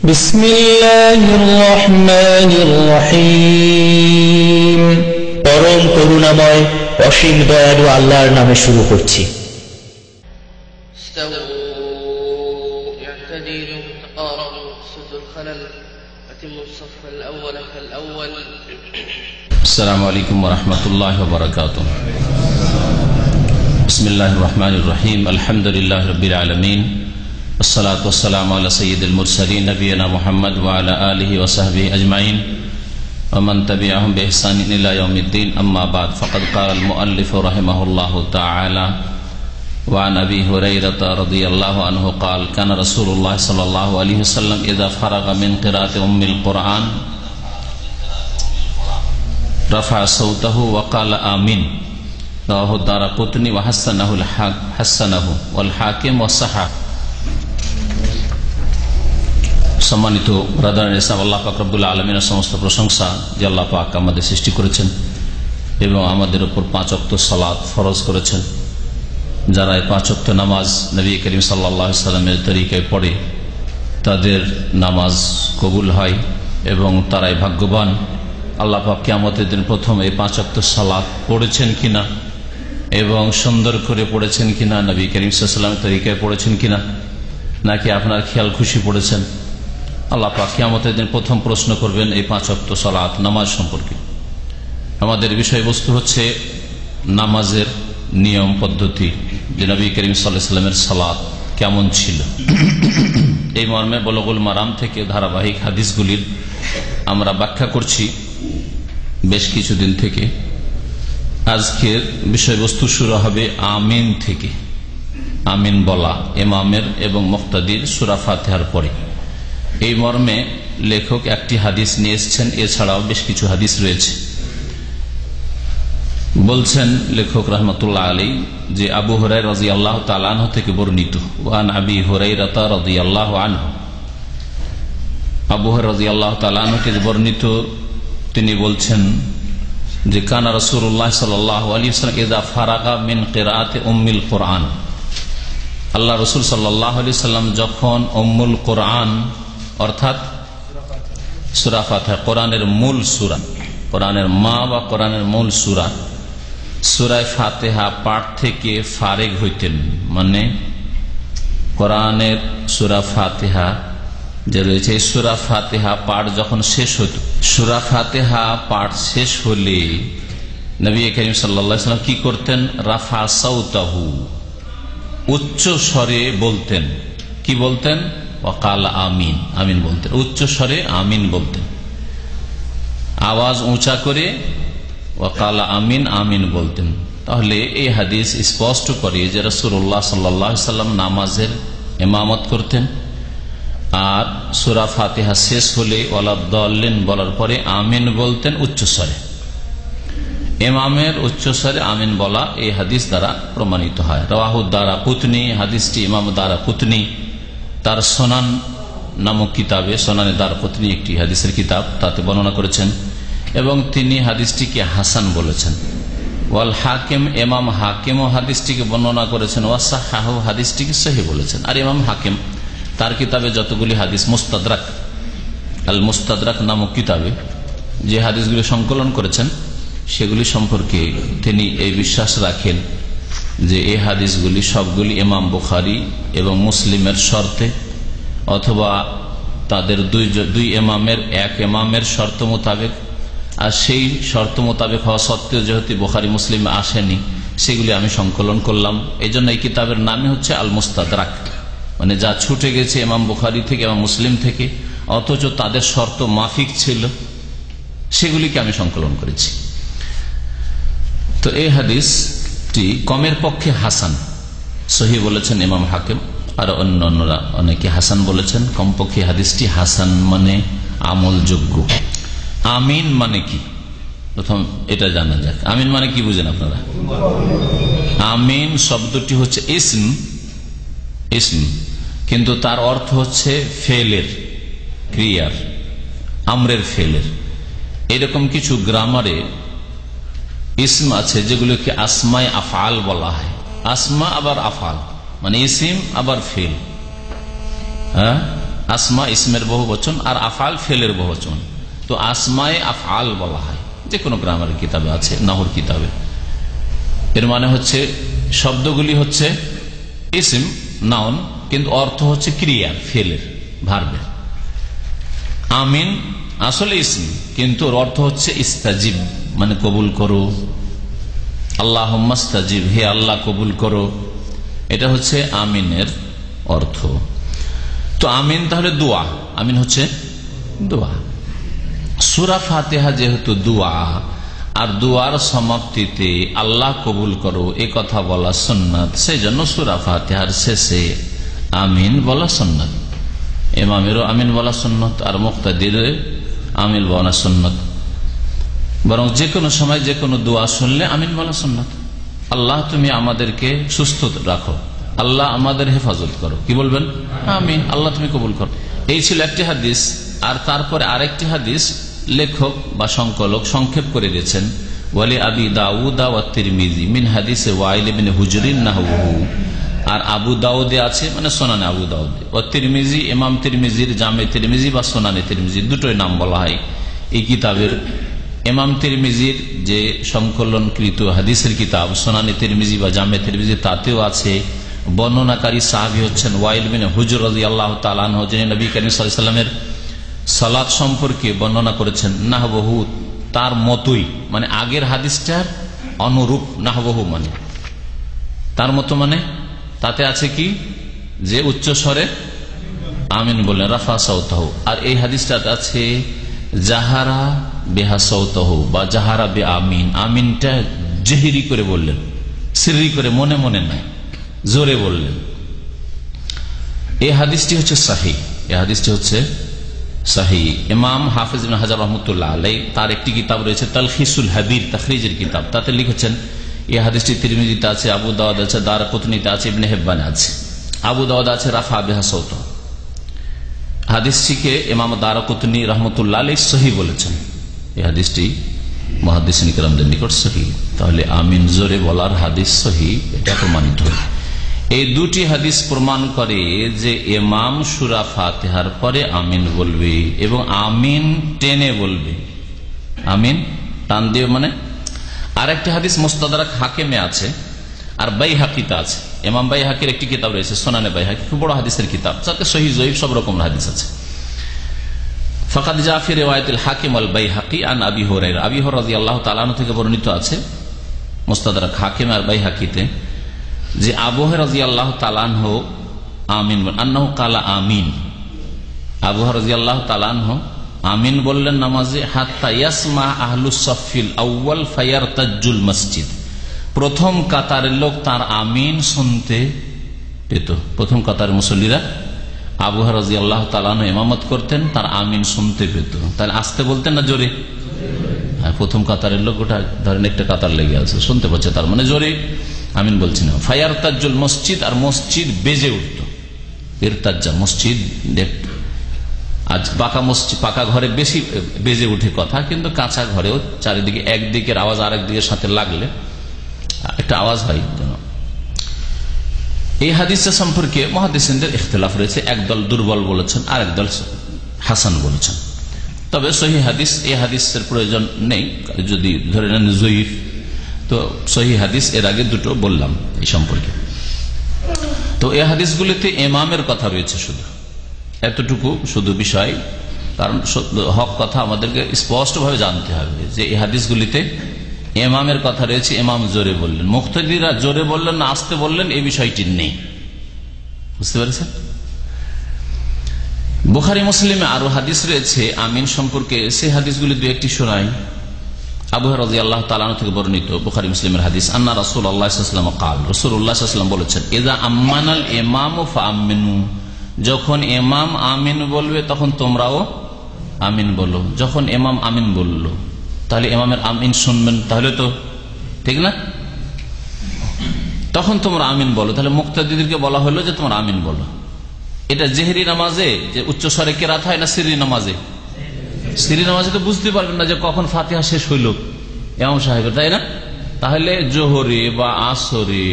বিসমিল্লাহির রহমানির রহিম। পরম করুণাময় অসীম দয়ালু আল্লাহর নামে শুরু করছি। আসসালামু আলাইকুম ওয়া রাহমাতুল্লাহি ওয়া বারাকাতুহু। বিসমিল্লাহির রহমানির রহিম। আলহামদুলিল্লাহি রাব্বিল আলামিন। والصلاة والسلام على سيد المرسلين نبينا محمد وعلى آله وصحبه أجمعين ومن تبعهم بإحسان إلى يوم الدين. أما بعد فقد قال المؤلف رحمه الله تعالى وعن أبي هريرة رضي الله عنه قال كان رسول الله صلى الله عليه وسلم إذا فرغ من قراءة أم القرآن رفع صوته وقال آمين. رواه الدارقطني وحسنه والحاكم والصحاح. সম্মানিত ব্রাদার ইসলাম, আল্লাহ পাক রব্বুল আলামিনের সমস্ত প্রশংসা যে আল্লাহ পাক আমাদের সৃষ্টি করেছেন এবং আমাদের উপর 5 ওয়াক্ত সালাত ফরজ করেছেন। যারা এই 5 ওয়াক্ত নামাজ নবী করিম সাল্লাল্লাহু আলাইহি সাল্লামের তরিকায় পড়ে তাদের নামাজ কবুল হয় এবং তারাই ভাগ্যবান। আল্লাহ পাক কিয়ামতের দিন প্রথম এই 5 ওয়াক্ত সালাত পড়েছেন কিনা এবং সুন্দর করে পড়েছেন কিনা, নবী করিম সাল্লাল্লাহু আলাইহি সাল্লামের তরিকায় পড়েছেন কিনা, নাকি আপনার খেয়াল খুশি পড়েছেন, আল্লাহ পাক কিয়ামতের দিন প্রথম প্রশ্ন করবেন এই 5 ওয়াক্ত সালাত নামাজ সম্পর্কে। আমাদের বিষয়বস্তু হচ্ছে নামাজের নিয়ম পদ্ধতি, যে নবী করিম সাল্লাল্লাহু আলাইহি সাল্লামের সালাত কেমন ছিল। এই মর্মে বুলুগুল মারাম থেকে ধারাবাহিক হাদিসগুলির আমরা ব্যাখ্যা করছি বেশ কিছুদিন থেকে। আজকের বিষয়বস্তু শুরু হবে আমিন থেকে। আমিন বলা ইমামের এবং মুক্তাদির সূরা ফাতিহার পরে। এই মর্মে লেখক একটি হাদিস নিয়ে এসেছেন, এছাড়াও বেশ কিছু হাদিস রয়েছে। বলছেন লেখক রাহমাতুল্লাহ আলাইহি যে আবু হুরায়রা রাদিয়াল্লাহু তাআলা আনহু থেকে বর্ণিত, ওয়ান আবি হুরায়রা রাদিয়াল্লাহু আনহু, আবু হুরায়রা রাদিয়াল্লাহু তাআলা আনহু থেকে বর্ণিত, তিনি বলছেন যে কানা রাসূলুল্লাহ সাল্লাল্লাহু আলাইহি ওয়াসাল্লাম ইযা ফারাগা মিন কিরাআতি উম্মিল কুরআন, আল্লাহ রাসূল সাল্লাল্লাহু আলাইহি ওয়াসাল্লাম যখন উম্মুল কুরআন অর্থাৎ সূরা ফাতিহা, কোরআনের মূল সূরা, কোরআনের মা বা কোরআনের মূল সূরা, সূরা ফাতিহা পাঠ থেকে ফারেগ হইতেন, মানে কোরআনের সূরা ফাতিহা যে রয়েছে এই সূরা ফাতিহা পাঠ যখন শেষ হতো, সূরা ফাতিহা পাঠ শেষ হলে নবী করিম সাল্লাল্লাহু আলাইহি ওয়াসাল্লাম কি করতেন? রাফা সাউতাহু, উচ্চ স্বরে বলতেন। কি বলতেন? ওয়াকাল আমিন, আমিন বলতেন। উচ্চ স্বরে আমিন বলতেন, আওয়াজ উঁচা করে ওয়াকাল আমিন, আমিন বলতেন। তাহলে এই হাদিস স্পষ্ট করে যে রাসূলুল্লাহ সাল্লাল্লাহু আলাইহি ওয়াসাল্লাম নামাজের ইমামত করতেন, আর সূরা ফাতিহা শেষ হলে ওয়ালাদ-দাল্লিন বলার পরে আমিন বলতেন উচ্চ স্বরে। ইমামের উচ্চস্বরে আমিন বলা এই হাদিস দ্বারা প্রমাণিত হয়। রাওয়াহু দারাকুতনি, হাদিসটি ইমাম দারাকুতনি তার সুনান নামক কিতাবে, সুনানে দারাকুতনি একটি হাদিসের কিতাব, তাতে বর্ণনা করেছেন এবং তিনি হাদিসটিকে হাসান বলেছেন। ওয়াল হাকিম, ইমাম হাকিমও হাদিসটিকে বর্ণনা করেছেন, ওয়াসাহাহু, হাদিসটিকে সহিহ বলেছেন। আর ইমাম হাকিম তার কিতাবে যতগুলি হাদিস, মুস্তাদরাক, আল মুস্তাদরাক নামক কিতাবে যে হাদিসগুলি সংকলন করেছেন সেগুলি সম্পর্কে তিনি এই বিশ্বাস রাখেন যে এই হাদিসগুলি সবগুলি ইমাম বুখারী এবং মুসলিমের শর্তে অথবা তাদের দুই ইমামের এক ইমামের শর্ত মোতাবেক, আর সেই শর্ত মোতাবেক হওয়া সত্ত্বেও যেহেতু বুখারী মুসলিমে আসেনি সেগুলি আমি সংকলন করলাম। এই জন্য এই কিতাবের নামই হচ্ছে আল মুস্তাদরাক, মানে যা ছুটে গেছে ইমাম বুখারী থেকে এবং মুসলিম থেকে অথচ তাদের শর্ত মাফিক ছিল, সেগুলিকে আমি সংকলন করেছি। তো এই হাদিসটি কমের পক্ষে হাসান, সহিহ বলেছেন ইমাম হাকিম, আর অন্যান্যরা অনেকে হাসান বলেছেন। কমপক্ষে হাদিসটি হাসান মানে আমলযোগ্য। আমিন মানে কি, প্রথম এটা জানা যাক। আমিন মানে কি বুঝেন আপনারা? আমিন শব্দটি হচ্ছে ইসম, কিন্তু তার অর্থ হচ্ছে ফেলের, ক্রিয়ার, আমরের ফেলের। এরকম কিছু গ্রামারে ইসম আছে যেগুলোকে আসমায়ে আফআল বলা হয়। আসমা আবার আফআল, মানে ইসিম আবার ফেল। আসমা ইসমের বহু বচন আর আফআল ফেলের বহু বচন। তো আসমায়ে আফআল বলা হয়, যে কোনো গ্রামারের কিতাবে আছে, নাহুর কিতাবে। এর মানে হচ্ছে শব্দগুলি হচ্ছে ইসম নাউন, কিন্তু অর্থ হচ্ছে ক্রিয়ার, ফেলের, ভার্বের। আমিন আসলে ইসম, কিন্তু ওর অর্থ হচ্ছে ইস্তাজিব, মানে কবুল করো। আল্লাহুম্মা ইস্তাজিব, হে আল্লাহ কবুল করো, এটা হচ্ছে আমিনের অর্থ। তো আমিন তাহলে দোয়া, আমিন হচ্ছে দোয়া। সূরা ফাতিহা যেহেতু দোয়া, আর দোয়ার সমাপ্তিতে আল্লাহ কবুল করো এ কথা বলা সুন্নাত, সেই জন্য সূরা ফাতিহার শেষে আমিন বলা সুন্নাত। ইমামেরও আমিন বলা সুন্নাত, আর মুক্তাদির আমিন বলা সুন্নাত। বরং যে কোনো সময় যে কোনো দোয়া শুনলে আমিন বলা সুন্নাত। আল্লাহ তুমি আমাদেরকে সুস্থ রাখো, আল্লাহ আমাদের হেফাজত করো, কি বলবেন? আমিন। আল্লাহ তুমি কবুল করো। এই ছিল একটি হাদিস। আর তারপরে আরেকটি হাদিস লেখক বা সংকলক সংক্ষেপ করে দিয়েছেন, ওয়ালি আবি দাউদ ওয়া তিরমিজি মিন হাদিসে ওয়াইল ইবনে হুজরিন নাহওহু। আর আবু দাউদে আছে, মানে সোনানে আবু দাউদে, ও তিরমিজি, ইমাম তিরমিজির জামে তিরমিজি বা সোনানে তিরমিজি, দুটোই নাম বলা হয় এই কিতাবের। ইমাম তিরমিজির যে সংকলনকৃত হাদিসের কিতাব সোনানে তিরমিজি বা জামে তিরমিজি, তাতেও আছে বর্ণনাকারী সাহাবী হচ্ছেন ওয়াইল বিন হুজর রাদিয়াল্লাহু তাআলা আনহু, যিনি নবী করিম সাল্লাল্লাহু আলাইহি ওয়াসাল্লামের সালাত সম্পর্কে বর্ণনা করেছেন নাহবহু, তার মতোই, মানে আগের হাদিসটার অনুরূপ। নাহবহু মানে তার মতো, মানে তাতে আছে কি যে উচ্চ স্বরে আমিন বললেন, রাফা সাউতাহু। আর এই হাদিসটাতে আছে জাহারা বিহা সাউতাহু বা জাহারা বে আমিন, আমিনটা জেহেরি করে বললেন, সিররি করে, মনে মনে নাই, জোরে বললেন। এই হাদিসটি হচ্ছে সহিহ, এই হাদিসটি হচ্ছে সহিহ। ইমাম হাফিজ ইবনে হাজার রাহমাতুল্লাহ আলাইহি তার একটি কিতাব রয়েছে তালখিসুল হাবির, তাখরিজের কিতাব, তাতে লিখেছেন এই হাদিসটি তিরমিজিতে আছে, আবু দাউদ আছে, দারকুতনিতে আছে, ইবনে হিব্বানে আছে। আবু দাউদ আছে রাফা বিহা সাউতাহু। হাদিসটিকে ইমাম দারকুতনি রাহমাতুল্লাহ আলাইহি সহিহ বলেছেন। এই হাদিসটি মুহাদ্দিসিন কিরামদের নিকট সহিহ। তাহলে আমিন জোরে বলার হাদিস সহিহ, এটা প্রমাণিত। এই দুটি হাদিস প্রমাণ করে যে ইমাম সূরা ফাতিহার পরে আমিন বলবে, এবং আমিন টেনে বলবে। আমিন টান দিয়ে, মানে আরেকটি হাদিস মুস্তাদরাক হাকিমে আছে, আর বাইহাকিতে আছে। ইমাম বাইহাকির একটি কিতাব রয়েছে সুনানে বাইহাকি, খুব বড় হাদিসের কিতাব, যাতে সহিহ জয়ীফ সব রকম হাদিস আছে। ফাকাদ জা ফি রিওয়ায়াতিল হাকিম আল বাইহাকি আন আবি হুরায়রা, আবি হুরায়রা রাদিয়াল্লাহু তাআলা আনহু থেকে বর্ণিত আছে মুস্তাদরাক হাকিম আর বাইহাকিতে, যে আবু হুরায়রা রাদিয়াল্লাহু তাআলা আনহু আমিন আন্নাহু কালা আমিন, আবু হুরায়রা রাদিয়াল্লাহু তাআলা আনহু আমিন বললেন নামাজে, হাত্তা ইয়াসমা আহলুস সাফিল আউয়াল ফায়ারতাজুল মসজিদ, প্রথম কাতারের লোক তার আমিন শুনতে পেত। প্রথম কাতারের মুসল্লিরা আবু হুরায়রা রাদিয়াল্লাহু তাআলা আনহু ইমামত করতেন, তার আমিন শুনতে পেত। তাহলে আসতে বলতেন না জোরে? হ্যাঁ, প্রথম কাতারের লোক, ওটা ধরেন একটা কাতার লেগে আছে, শুনতে পাচ্ছে, তার মানে জোরে আমিন বলছি না। ফায়ারতাজুল মসজিদ, আর মসজিদ বেজে উঠত। ইরতাজ্জা মসজিদ, আজ পাকা মসজিদ, পাকা ঘরে বেশি বেজে উঠে কথা, কিন্তু কাঁচা ঘরেও চারিদিকে একদিকের আওয়াজ আরেক দিকের সাথে লাগলে একটা আওয়াজ হয় যেন। এই হাদিসটা সম্পর্কে মুহাদ্দিসিনদের ইখতিলাফ রয়েছে, একদল দুর্বল বলেছেন, আর একদল হাসান বলেছেন। তবে সহিহ হাদিস, এই হাদিসের প্রয়োজন নেই, যদি ধরে নেন জয়ীফ, তো সহিহ হাদিস এর আগে দুটো বললাম এই সম্পর্কে। তো এই হাদিসগুলিতে ইমামের কথা রয়েছে, শুধু এতটুকু শুধু বিষয়। কারণ হক কথা আমাদেরকে স্পষ্ট ভাবে জানতে হবে যে এই হাদিসগুলিতে ইমামের কথা রয়েছে, ইমাম জোরে বললেন, মুক্তাদিরা জোরে বললেন না আসতে বললেন, এই বিষয়টি নেই। বুঝতে পেরেছেন? বুখারী মুসলিমে আরো হাদিস রয়েছে আমিন সম্পর্কে, সেই হাদিসগুলি দু একটি শোনাই। আবু হুরায়রা রাদিয়াল্লাহু তাআলা আনহু থেকে বর্ণিত বুখারী মুসলিমের হাদিস, আন্না রাসূলুল্লাহ সাল্লাল্লাহু আলাইহি ওয়াসাল্লাম قال, রাসূলুল্লাহ সাল্লাল্লাহু আলাইহি ওয়াসাল্লাম বলেছেন, ইযা আম্মানাল ইমামু ফাআমিনু, যখন ইমাম আমিন বলবে তখন তোমরাও আমিন বলো। যখন ইমাম আমিন বললো, তাহলে ইমামের আমিন শুনবেন, তাহলে তো ঠিক না? তখন তোমরা আমিন বলো। তাহলে মুক্তাদিদেরকে বলা হলো যে তোমরা আমিন বলো। এটা জেহরি নামাজে যে উচ্চস্বরে কেরাত হয় না সিররি নামাজে? সিররি নামাজে তো বুঝতে পারবেন না যে কখন ফাতিহা শেষ হইল ইমাম সাহেবের, তাই না? তাহলে জোহরে বা আসরে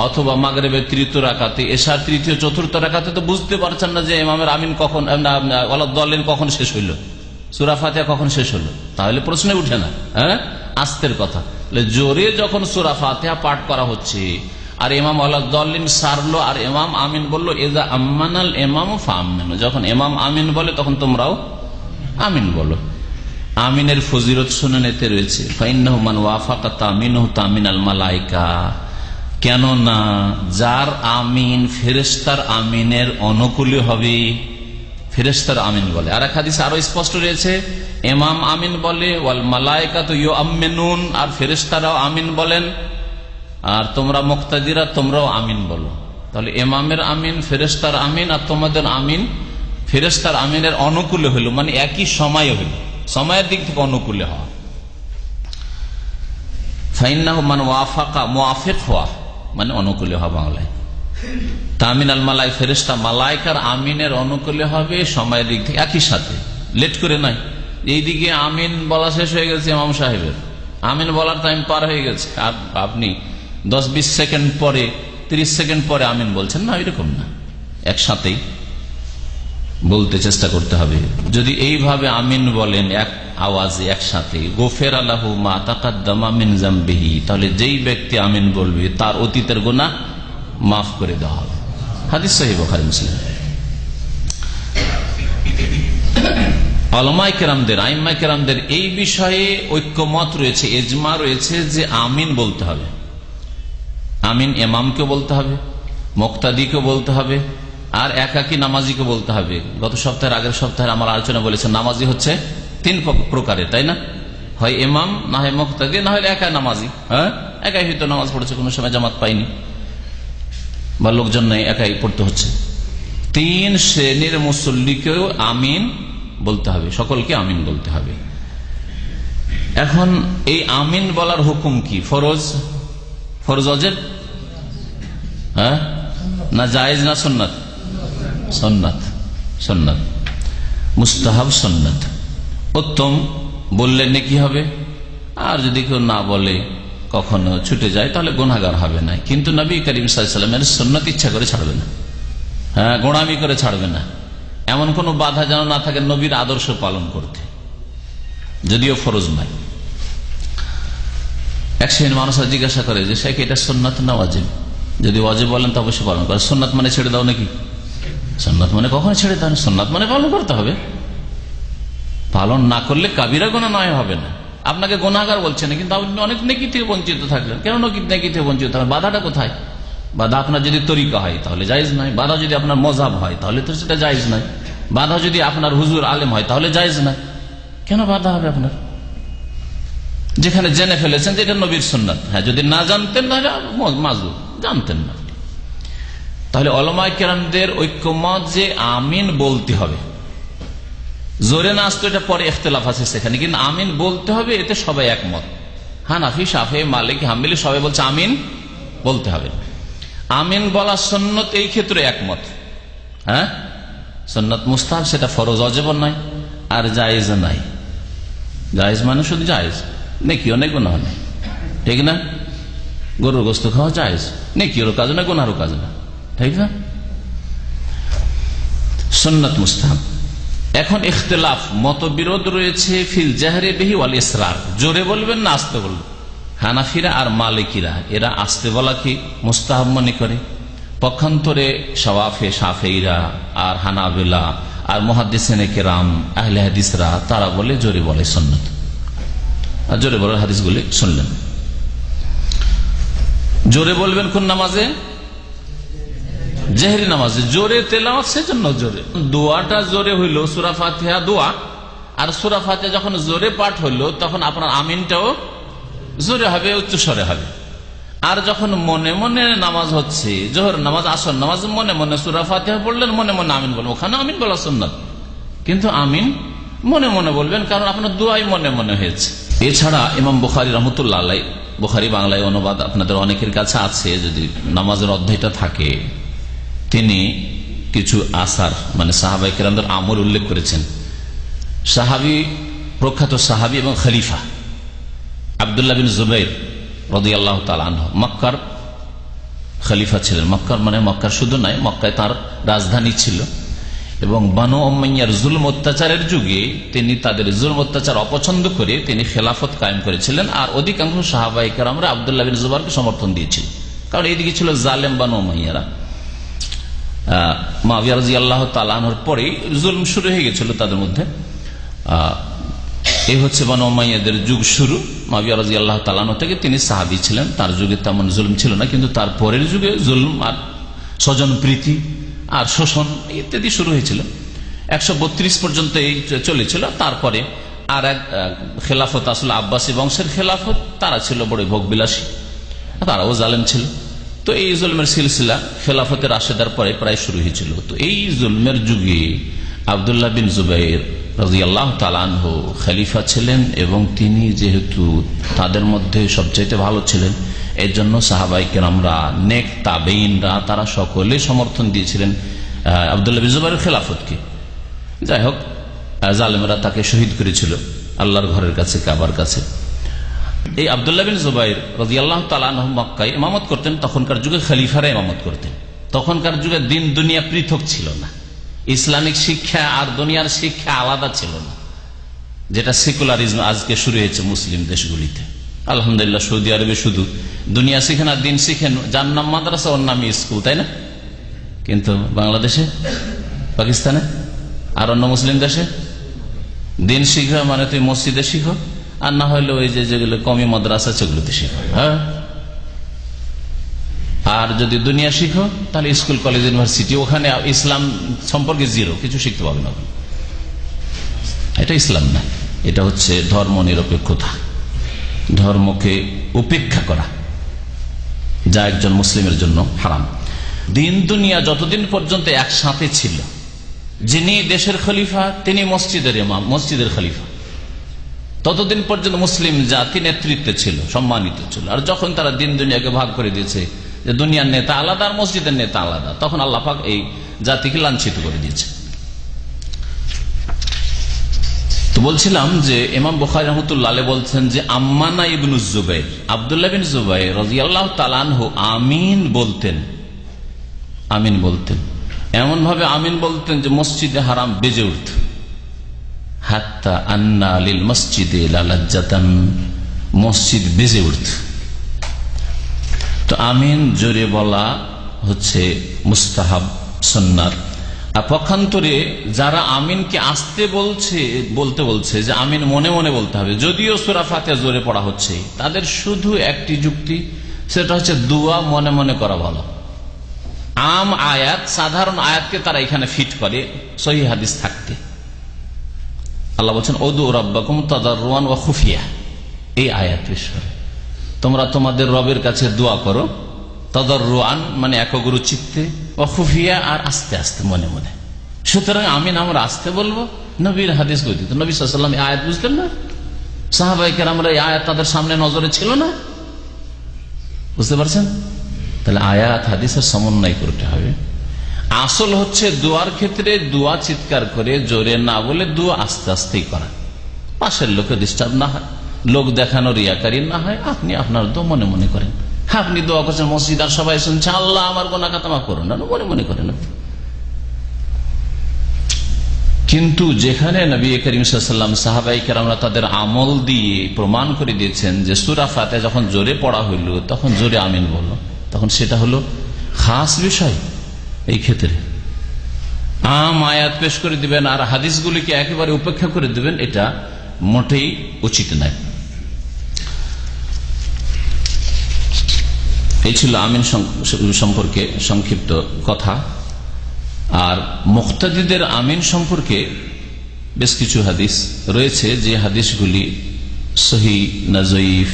অথবা মাগরিবের তৃতীয় রাকাতে, এশার তৃতীয় চতুর্থ রাকাতে তো বুঝতে পারছেন না যে ইমামের আমিন কখন, ওয়ালাদ-দাল্লিন কখন শেষ হইল, সূরা ফাতিহা কখন শেষ হলো, তাহলে প্রশ্নে উঠে না। হ্যাঁ, আস্তের কথা। জোরে যখন সূরা ফাতিহা পাঠ করা হচ্ছে আর ইমাম ওয়ালাদ-দাল্লিন সারলো আর ইমাম আমিন বললো, ইযা আম্মানাল ইমামু ফাআমিনু, যখন ইমাম আমিন বলে তখন তোমরাও আমিন বলো। আমিনের ফজিলত সুনানেতে রয়েছে, ফাইন্নাহু মান ওয়াফাকা তামিনুহু তামিনাল মালায়েকা, কেননা যার আমিন ফেরেশতার আমিনের অনুকূলে হবে, ফেরেশতার আমিন বলে। আর এক হাদিসে আরো স্পষ্ট রয়েছে, ইমাম আমিন বলে, ওয়াল মালায়েকাতু ইউআমিনুন, আর ফেরেশতারাও আমিন বলেন, আর তোমরা মুক্তাদিরা তোমরাও আমিন বলো। তাহলে ইমামের আমিন, ফেরেশতার আমিন, আর তোমাদের আমিন ফেরেশতার আমিনের অনুকূলে হইল, মানে একই সময়ে হইল, সময়ের দিক থেকে অনুকূলে হওয়া। ফাইন্নাহু মান ওয়াফাকা, মুওয়াফিক হওয়া মানে অনুকূলে হওয়া বাংলায়। তামিন আল মালাই, ফেরেশতা মালাইকার আমিনের অনুকূলে হবে সময়ের দিক থেকে, একই সাথে, লেট করে নাই। এইদিকে আমিন বলা শেষ হয়ে গেছে ইমাম সাহেবের, আমিন বলার টাইম পার হয়ে গেছে, আর আপনি 10-20 সেকেন্ড পরে, 30 সেকেন্ড পরে আমিন বলছেন না, এরকম না, একসাথেই বলতে চেষ্টা করতে হবে। যদি এইভাবে আমিন বলেন এক আওয়াজে একসাথে, গোফের লাহু মা তাকাদ্দামা মিন যামবিহি, তাহলে যেই ব্যক্তি আমিন বলবে তার অতীতের গুনাহ মাফ করে দেওয়া হবে। হাদিস সহিহ বুখারী মুসলিম। উলামায়ে কেরামদের, আইম্মায়ে কেরামদের এই বিষয়ে ঐক্যমত রয়েছে, ইজমা রয়েছে যে আমিন বলতে হবে। আমিন ইমামকে বলতে হবে, মুক্তাদিকে বলতে হবে, আর একাকী নামাজিকে বলতে হবে। গত সপ্তাহের আগের সপ্তাহে আমার আলোচনা বলেছে, নামাজি হচ্ছে 3 প্রকারের, তাই না? হয় ইমাম, না হয় মুক্তাদি, না হলে একা নামাজি। হ্যাঁ, একাই হয়তো নামাজ পড়েছে, কোনো সময় জামাত পাইনি বা লোকজন নেই, একাই পড়তে হচ্ছে। 3 শ্রেণীর মুসল্লিকেও আমিন বলতে হবে, সকলকে আমিন বলতে হবে। এখন এই আমিন বলার হুকুম কি? ফরজ, ফরজ ওয়াজিব, হ্যাঁ না জায়েজ না সুন্নাত? সুন্নাত, সুন্নাত, মুস্তাহাব সুন্নাত। উত্তম বললে নেকি হবে, আর যদি কেউ না বলে কখনো ছুটে যায় তাহলে গুনাহগার হবে না। কিন্তু নবী করিম সাল্লাল্লাহু আলাইহি ওয়াসাল্লামের সুন্নাত ইচ্ছা করে ছাড়বে না, হ্যাঁ, গোড়ামি করে ছাড়বে না। এমন কোন বাধা যেন না থাকে নবীর আদর্শ পালন করতে, যদিও ফরজ নাই। এক শ্রেণীর মানুষ জিজ্ঞাসা করে যে শেখ এটা সুন্নাত না ওয়াজিব? যদি ওয়াজিব বলেন তো অবশ্যই পালন করে, সুন্নাত মানে ছেড়ে দাও নাকি? সুন্নাত মানে কখনো ছেড়ে দাও না, সুন্নাত মানে পালন করতে হবে। পালন না করলে কাবিরা গুনাহ নয়, হবে না। আপনাকে গুনাহগার বলছে না, কিন্তু আপনি অনেক নেকি থেকে বঞ্চিত থাকলেন। কেন নেকি থেকে বঞ্চিত থাকলেন? বাধাটা কোথায়? বাধা আপনার যদি তরিকা হয় তাহলে জায়েজ নাই, বাধা যদি আপনার মযহাব হয় তাহলে তো সেটা জায়েজ নাই, বাধা যদি আপনার হুজুর আলেম হয় তাহলে জায়েজ নাই। কেন বাধা হবে আপনার? যেখানে জেনে ফেলেছেন যে এটা নবীর সুন্নাত, হ্যাঁ, যদি না জানতেন তাহলে মাজুর, জানতেন না। তাহলে উলামায়ে কেরামদের ঐক্যমত যে আমিন বলতে হবে, জোরে না আসতো এটা পরে ইখতিলাফ আছে সেখানে, কিন্তু আমিন বলতে হবে, এতে সবাই একমত। হানাফি, শাফিঈ, মালিকি, হাম্বলি সবাই বলছে আমিন বলতে হবে। আমিন বলা সুন্নাত, এই ক্ষেত্রে একমত। হ্যাঁ, সুন্নাত মুস্তাহাব, সেটা ফরজ ওয়াজিব নয়, আর জায়েজ নাই। জায়েজ মানে শুধু জায়েজ, নেকিও নেই গুনাহ নেই, ঠিক না? গরুর গোশত খাওয়া জায়েজ, নেকিরও কাজ না, গুনাহরও কাজ না, ঠিক না? সুন্নাত মুস্তাহাব। এখন ইখতিলাফ, মতবিরোধ রয়েছে ফিল জাহরি বিহি ওয়াল ইসরার, জোরে বলবেন না আস্তে বলবেন। হানাফিরা আর মালিকিরা এরা আস্তে বলা কি মুস্তাহাব মনে করে, পক্ষান্তরে শাফিঈরা আর হানাবিলা আর মুহাদ্দিসিনে কেরাম, আহলে হাদিসরা তারা বলে জোরে বলে সুন্নাত। আর জোরে বলার হাদিসগুলি শুনলেন। জোরে বলবেন কোন নামাজে? জেহরি নামাজে জোরে তেলাওয়াত, সেজন্য জোরে। দোয়াটা জোরে হইল সূরা ফাতিহা দোয়া, আর সূরা ফাতিহা যখন জোরে পাঠ হইলো তখন আপনার আমিনটাও জোরে হবে, উচ্চস্বরে হবে। আর যখন মনে মনে নামাজ হচ্ছে, জোহর নামাজ, আসর নামাজ, মনে মনে সূরা ফাতিহা পড়লেন, মনে মনে আমিন বলবেন, ওখানে আমিন বলা সুন্নাত, কিন্তু আমিন মনে মনে বলবেন, কারণ আপনার দোয়াই মনে মনে হয়েছে। এছাড়া ইমাম বুখারী রাহমাতুল্লাহ আলাইহি, বুখারী বাংলায় অনুবাদ আপনাদের অনেকের কাছে আছে, যদি নামাজের অধ্যায়টা থাকে, তিনি কিছু আসার মানে সাহাবায়ে কেরামদের আমল উল্লেখ করেছেন। সাহাবী, প্রখ্যাত সাহাবী এবং খলিফা আব্দুল্লাহ বিন জুবাইর রাদিয়াল্লাহু তাআলা আনহু, মক্কার খলিফা ছিলেন মক্কার, মানে মক্কার শুধু নয়, মক্কায় তার রাজধানী ছিল। এবং বানু উমাইয়ার জুলম অত্যাচারের যুগে তিনি তাদের জুলম অত্যাচার অপছন্দ করে তিনি খেলাফত কায়েম করেছিলেন। আর অধিকাংশ সাহাবায়ে কেরামরা আব্দুল্লাহ বিন জুবাইরকে সমর্থন দিয়েছিল, কারণ এইদিকে ছিল জালেম বানু উমাইয়ারা। মুআবিয়া রাদিয়াল্লাহু তাআলা আনহুর পরেই জুলম শুরু হয়ে গেছিল তাদের মধ্যে। এই হচ্ছে বানু উমাইয়াদের যুগ শুরু। মুআবিয়া রাদিয়াল্লাহু তাআলা আনহু থেকে, তিনি সাহাবী ছিলেন, তার যুগে তেমন জুলম ছিল না, কিন্তু তার পরের যুগে জুলম আর স্বজন প্রীতি আর শোষণ ইত্যাদি শুরু হয়েছিল। 132 পর্যন্ত এই চলেছিল। তারপরে আর এক খেলাফত আসলে আব্বাসী বংশের খেলাফত, তারা ছিল বড় ভোগবিলাসী, তারাও জালেম ছিল। তো এই জুলমের সিলসিলা খেলাফতের রাশেদার পরে প্রায় শুরু হয়েছিল। তো এই জুলমের যুগে আব্দুল্লাহ বিন জুবাইর রাদিয়াল্লাহু তাআলা আনহু খলিফা ছিলেন, এবং তিনি যেহেতু তাদের মধ্যে সবচাইতে ভালো ছিলেন, এর জন্য সাহাবায়ে কেরামরা, নেক তাবেঈনরা তারা সকলে সমর্থন দিয়েছিলেন আব্দুল্লাহ বিন জুবাইরের খেলাফতকে। যাই হোক, জালেমরা তাকে শহীদ করেছিল আল্লাহর ঘরের কাছে, কাবার কাছে। এই আব্দুল্লাহ বিন জুবাইর রাদিয়াল্লাহু তাআলা আনহু মক্কায় ইমামত করতেন। তখনকার যুগে খলিফারা ইমামত করতেন। তখনকার যুগে দিন দুনিয়া পৃথক ছিল না, ইসলামিক শিক্ষা আর দুনিয়ার শিক্ষা আলাদা ছিল না, যেটা সেকুলারিজম আজকে শুরু হয়েছে মুসলিম দেশগুলিতে। আলহামদুলিল্লাহ, সৌদি আরবে শুধু দুনিয়া শিখেন আর দিন শিখেন, যার নাম মাদ্রাসা ওর নামই স্কুল, তাই না? কিন্তু বাংলাদেশে, পাকিস্তানে আর অন্য মুসলিম দেশে দিন শিখো মানে তুই মসজিদে শিখো, আর না হলে ওই যেগুলো কমি মাদ্রাসা সেগুলোতে শিখো। হ্যাঁ, আর যদি দুনিয়া শিখো তাহলে স্কুল, কলেজ, ইউনিভার্সিটি, ওখানে ইসলাম সম্পর্কে জিরো, কিছু শিখতে পারবে না। এটা ইসলাম না, এটা হচ্ছে ধর্ম নিরপেক্ষতা, ধর্মকে উপেক্ষা করা, যা একজন মুসলিমের জন্য হারাম। দিন দুনিয়া যতদিন পর্যন্ত একসাথে ছিল, যিনি দেশের খলিফা তিনি মসজিদের ইমাম, মসজিদের খলিফা, ততদিন পর্যন্ত মুসলিম জাতি নেতৃত্বে ছিল, সম্মানিত ছিল। আর যখন তারা দিন দুনিয়াকে ভাগ করে দিয়েছে, যে দুনিয়ার নেতা আলাদা আর মসজিদের নেতা আলাদা, তখন আল্লাহ পাক এই জাতিকে লাঞ্ছিত করে দিয়েছে। তো বলছিলাম যে ইমাম বুখারী রাহমাতুল্লাহ আলাইহি বলছেন যে আম্মানা ইবনু জুবাইর, আব্দুল্লাহ বিন জুবাইর রাদিয়াল্লাহু তাআলা আনহু আমিন বলতেন, আমিন বলতেন, এমন ভাবে আমিন বলতেন যে মসজিদে হারাম বেজে উঠত। হাত্তা আন্না লিল মসজিদে লালাজ্জাতান, মসজিদ বেজে উঠত। তো আমিন জোরে বলা হচ্ছে মুস্তাহাব, সুন্নাত। আর পক্ষান্তরে যারা আমিনকে আস্তে বলতে বলছে যে আমিন মনে মনে বলতে হবে, যদিও সূরা ফাতিহা জোরে পড়া হচ্ছে, তাদের শুধু একটি যুক্তি, সেটা হচ্ছে দোয়া মনে মনে করা ভালো। আম আয়াত, সাধারণ আয়াতকে তারা এখানে ফিট করে সহিহ হাদিস থাকতে। আল্লাহ বলছেন উদু রাব্বাকুম তাদাররুআন ওয়া খুফিয়া, এই আয়াত পেশ করে তোমরা তোমাদের রবের কাছে দোয়া করো, তাদাররুআন মানে একগুরু চিত্তে, ওয়া খুফিয়া আর আস্তে আস্তে মনে মনে। সুতরাং আমিন আমরা আস্তে বলবো, নবীর হাদিস গঠিত। নবী সাল্লাল্লাহু আলাইহি ওয়াসাল্লাম এই আয়াত বুঝলেন না, সাহাবায়ে কেরামরা এই আয়াত তাদের সামনে নজরে ছিল না, বুঝতে পারছেন? তাহলে আয়াত হাদিসের সমন্বয় করতে হবে। আসল হচ্ছে দোয়ার ক্ষেত্রে দোয়া চিৎকার করে জোরে না বলে দোয়া আস্তে আস্তেই করা, পাশের লোকে ডিস্টার্ব না হয়, লোক দেখানো রিয়াকারী না হয়, আপনি আপনার দোয়া মনে মনে করেন। আপনি দোয়া করছেন মসজিদ আর সবাই শুনছে আল্লাহ আমার গুনাহ খাতা মাফ করুন, না মনে মনে করেন। কিন্তু যেখানে নবী করিম সাল্লাল্লাহু আলাইহি ওয়াসাল্লাম সাহাবায়ে কেরামরা তাদের আমল দিয়ে প্রমাণ করে দিয়েছেন যে সূরা ফাতিহা যখন জোরে পড়া হইল তখন জোরে আমিন বলল, তখন সেটা হলো খাস বিষয়। এই ক্ষেত্রে আম আয়াত পেশ করে দিবেন আর হাদিসগুলিকে একেবারে উপেক্ষা করে দিবেন, এটা মোটেই উচিত নয়। এই ছিল আমিন সম্পর্কে সংক্ষিপ্ত কথা। আর মুক্তাদিদের আমিন সম্পর্কে বেশ কিছু হাদিস রয়েছে, যে হাদিসগুলি সহিহ না জয়ীফ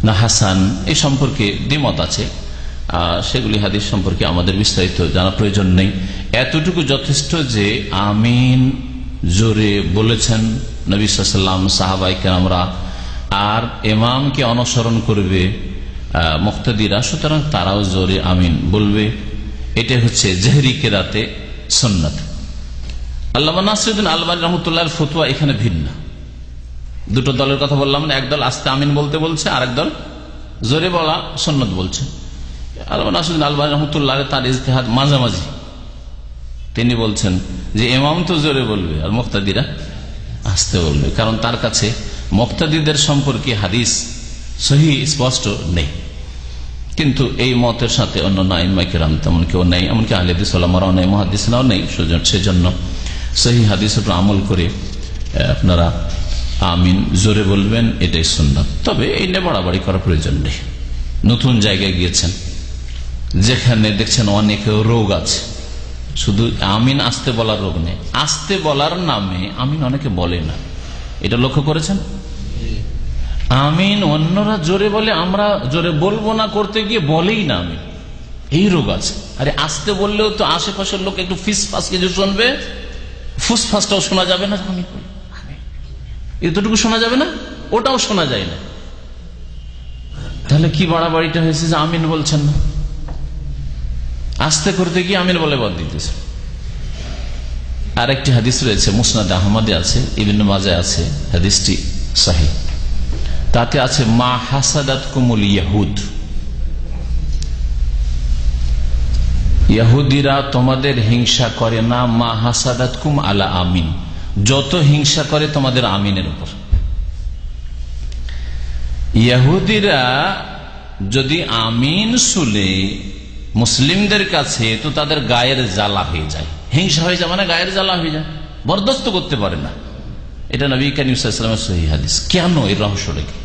না হাসান এই সম্পর্কে দ্বিমত আছে। সেগুলি হাদিস সম্পর্কে আমাদের বিস্তারিত জানা প্রয়োজন নেই। এতটুকু যথেষ্ট যে আমিন জোরে বলেছেন নবী সাল্লাল্লাহু আলাইহি ওয়াসাল্লাম, সাহাবায়ে কেরামরা, আর ইমামকে অনুসরণ করবে মুক্তাদিরা, সুতরাং তারাও জোরে আমিন বলবে। এটা হচ্ছে জেহরি কেরাতে সুন্নাত। আল্লামা নাসিরুদ্দিন আলবানী রাহমাতুল্লাহর ফতোয়া এখানে ভিন্ন। দুটো দলের কথা বললাম না, এক দল আস্তে আমিন বলতে বলছে, আর এক দল জোরে বলা সুন্নাত বলছে। নাসিরুদ্দিন আলবানী রহমতুল্লাহ তার ইজতিহাদ মাঝামাঝি, তিনি বলছেন যে ইমাম তো জোরে বলবে আর মুক্তাদিরা আসতে বলবে, কারণ তার কাছে মুক্তাদিদের সম্পর্কে হাদিস সহি স্পষ্ট নেই। কিন্তু এই মতের সাথে অন্য আইম্মায়ে কেরাম তেমন কেউ নেই, এমনকি আহলে হাদিস ওলামারাও নেই, মুহাদ্দিসরাও নেই। সেজন্য সহি হাদিসের উপর আমল করে আপনারা আমিন জোরে বলবেন, এটাই সুন্নাত। তবে এই নিয়ে বাড়াবাড়ি করার প্রয়োজন নেই। নতুন জায়গায় গিয়েছেন যেখানে দেখছেন অনেক রোগ আছে, শুধু আমিন আসতে বলার রোগ নেই, আসতে বলার নামে আমিন অনেকে বলে না, এটা লক্ষ্য করেছেন? আমিন অন্যরা জোরে বলে, আমরা জোরে বলবো না করতে গিয়ে বলেই না আমিন, এই রোগ আছে। আরে আসতে বললেও তো আশেপাশের লোক একটু ফিসফাস কিছু শুনবে, ফুসফাসটাও শোনা যাবে না, আমিন এতটুকু শোনা যাবে না, ওটাও শোনা যায় না। তাহলে কি বাড়াবাড়িটা হয়েছে যে আমিন বলছেন না, আস্তে করতে গিয়ে আমিন বলে বাদ দিতেছে। আর একটি হাদিস রয়েছে মুসনাদ আহমদে আছে, ইবনে মাজাহ আছে, হাদিসটি সহিহ। তাতে আছে মা হাসাদাতকুমুল ইয়াহুদ, ইহুদিরা তোমাদের হিংসা করে না, মা হাসাদাতকুম আলা আমিন, যত হিংসা করে তোমাদের আমিনের উপর। ইহুদিরা যদি আমিন শুনে মুসলিমদের কাছে, তো তাদের গায়ের জ্বালা হয়ে যায়, হিংসা হয়ে যায়, মানে গায়ের জ্বালা হয়ে যায়, বরদাস্ত করতে পারে না। এটা নবী কারীম সাল্লাল্লাহু আলাইহি ওয়াসাল্লামের সহিহ হাদিস। কেন? এর রহস্যটা কি?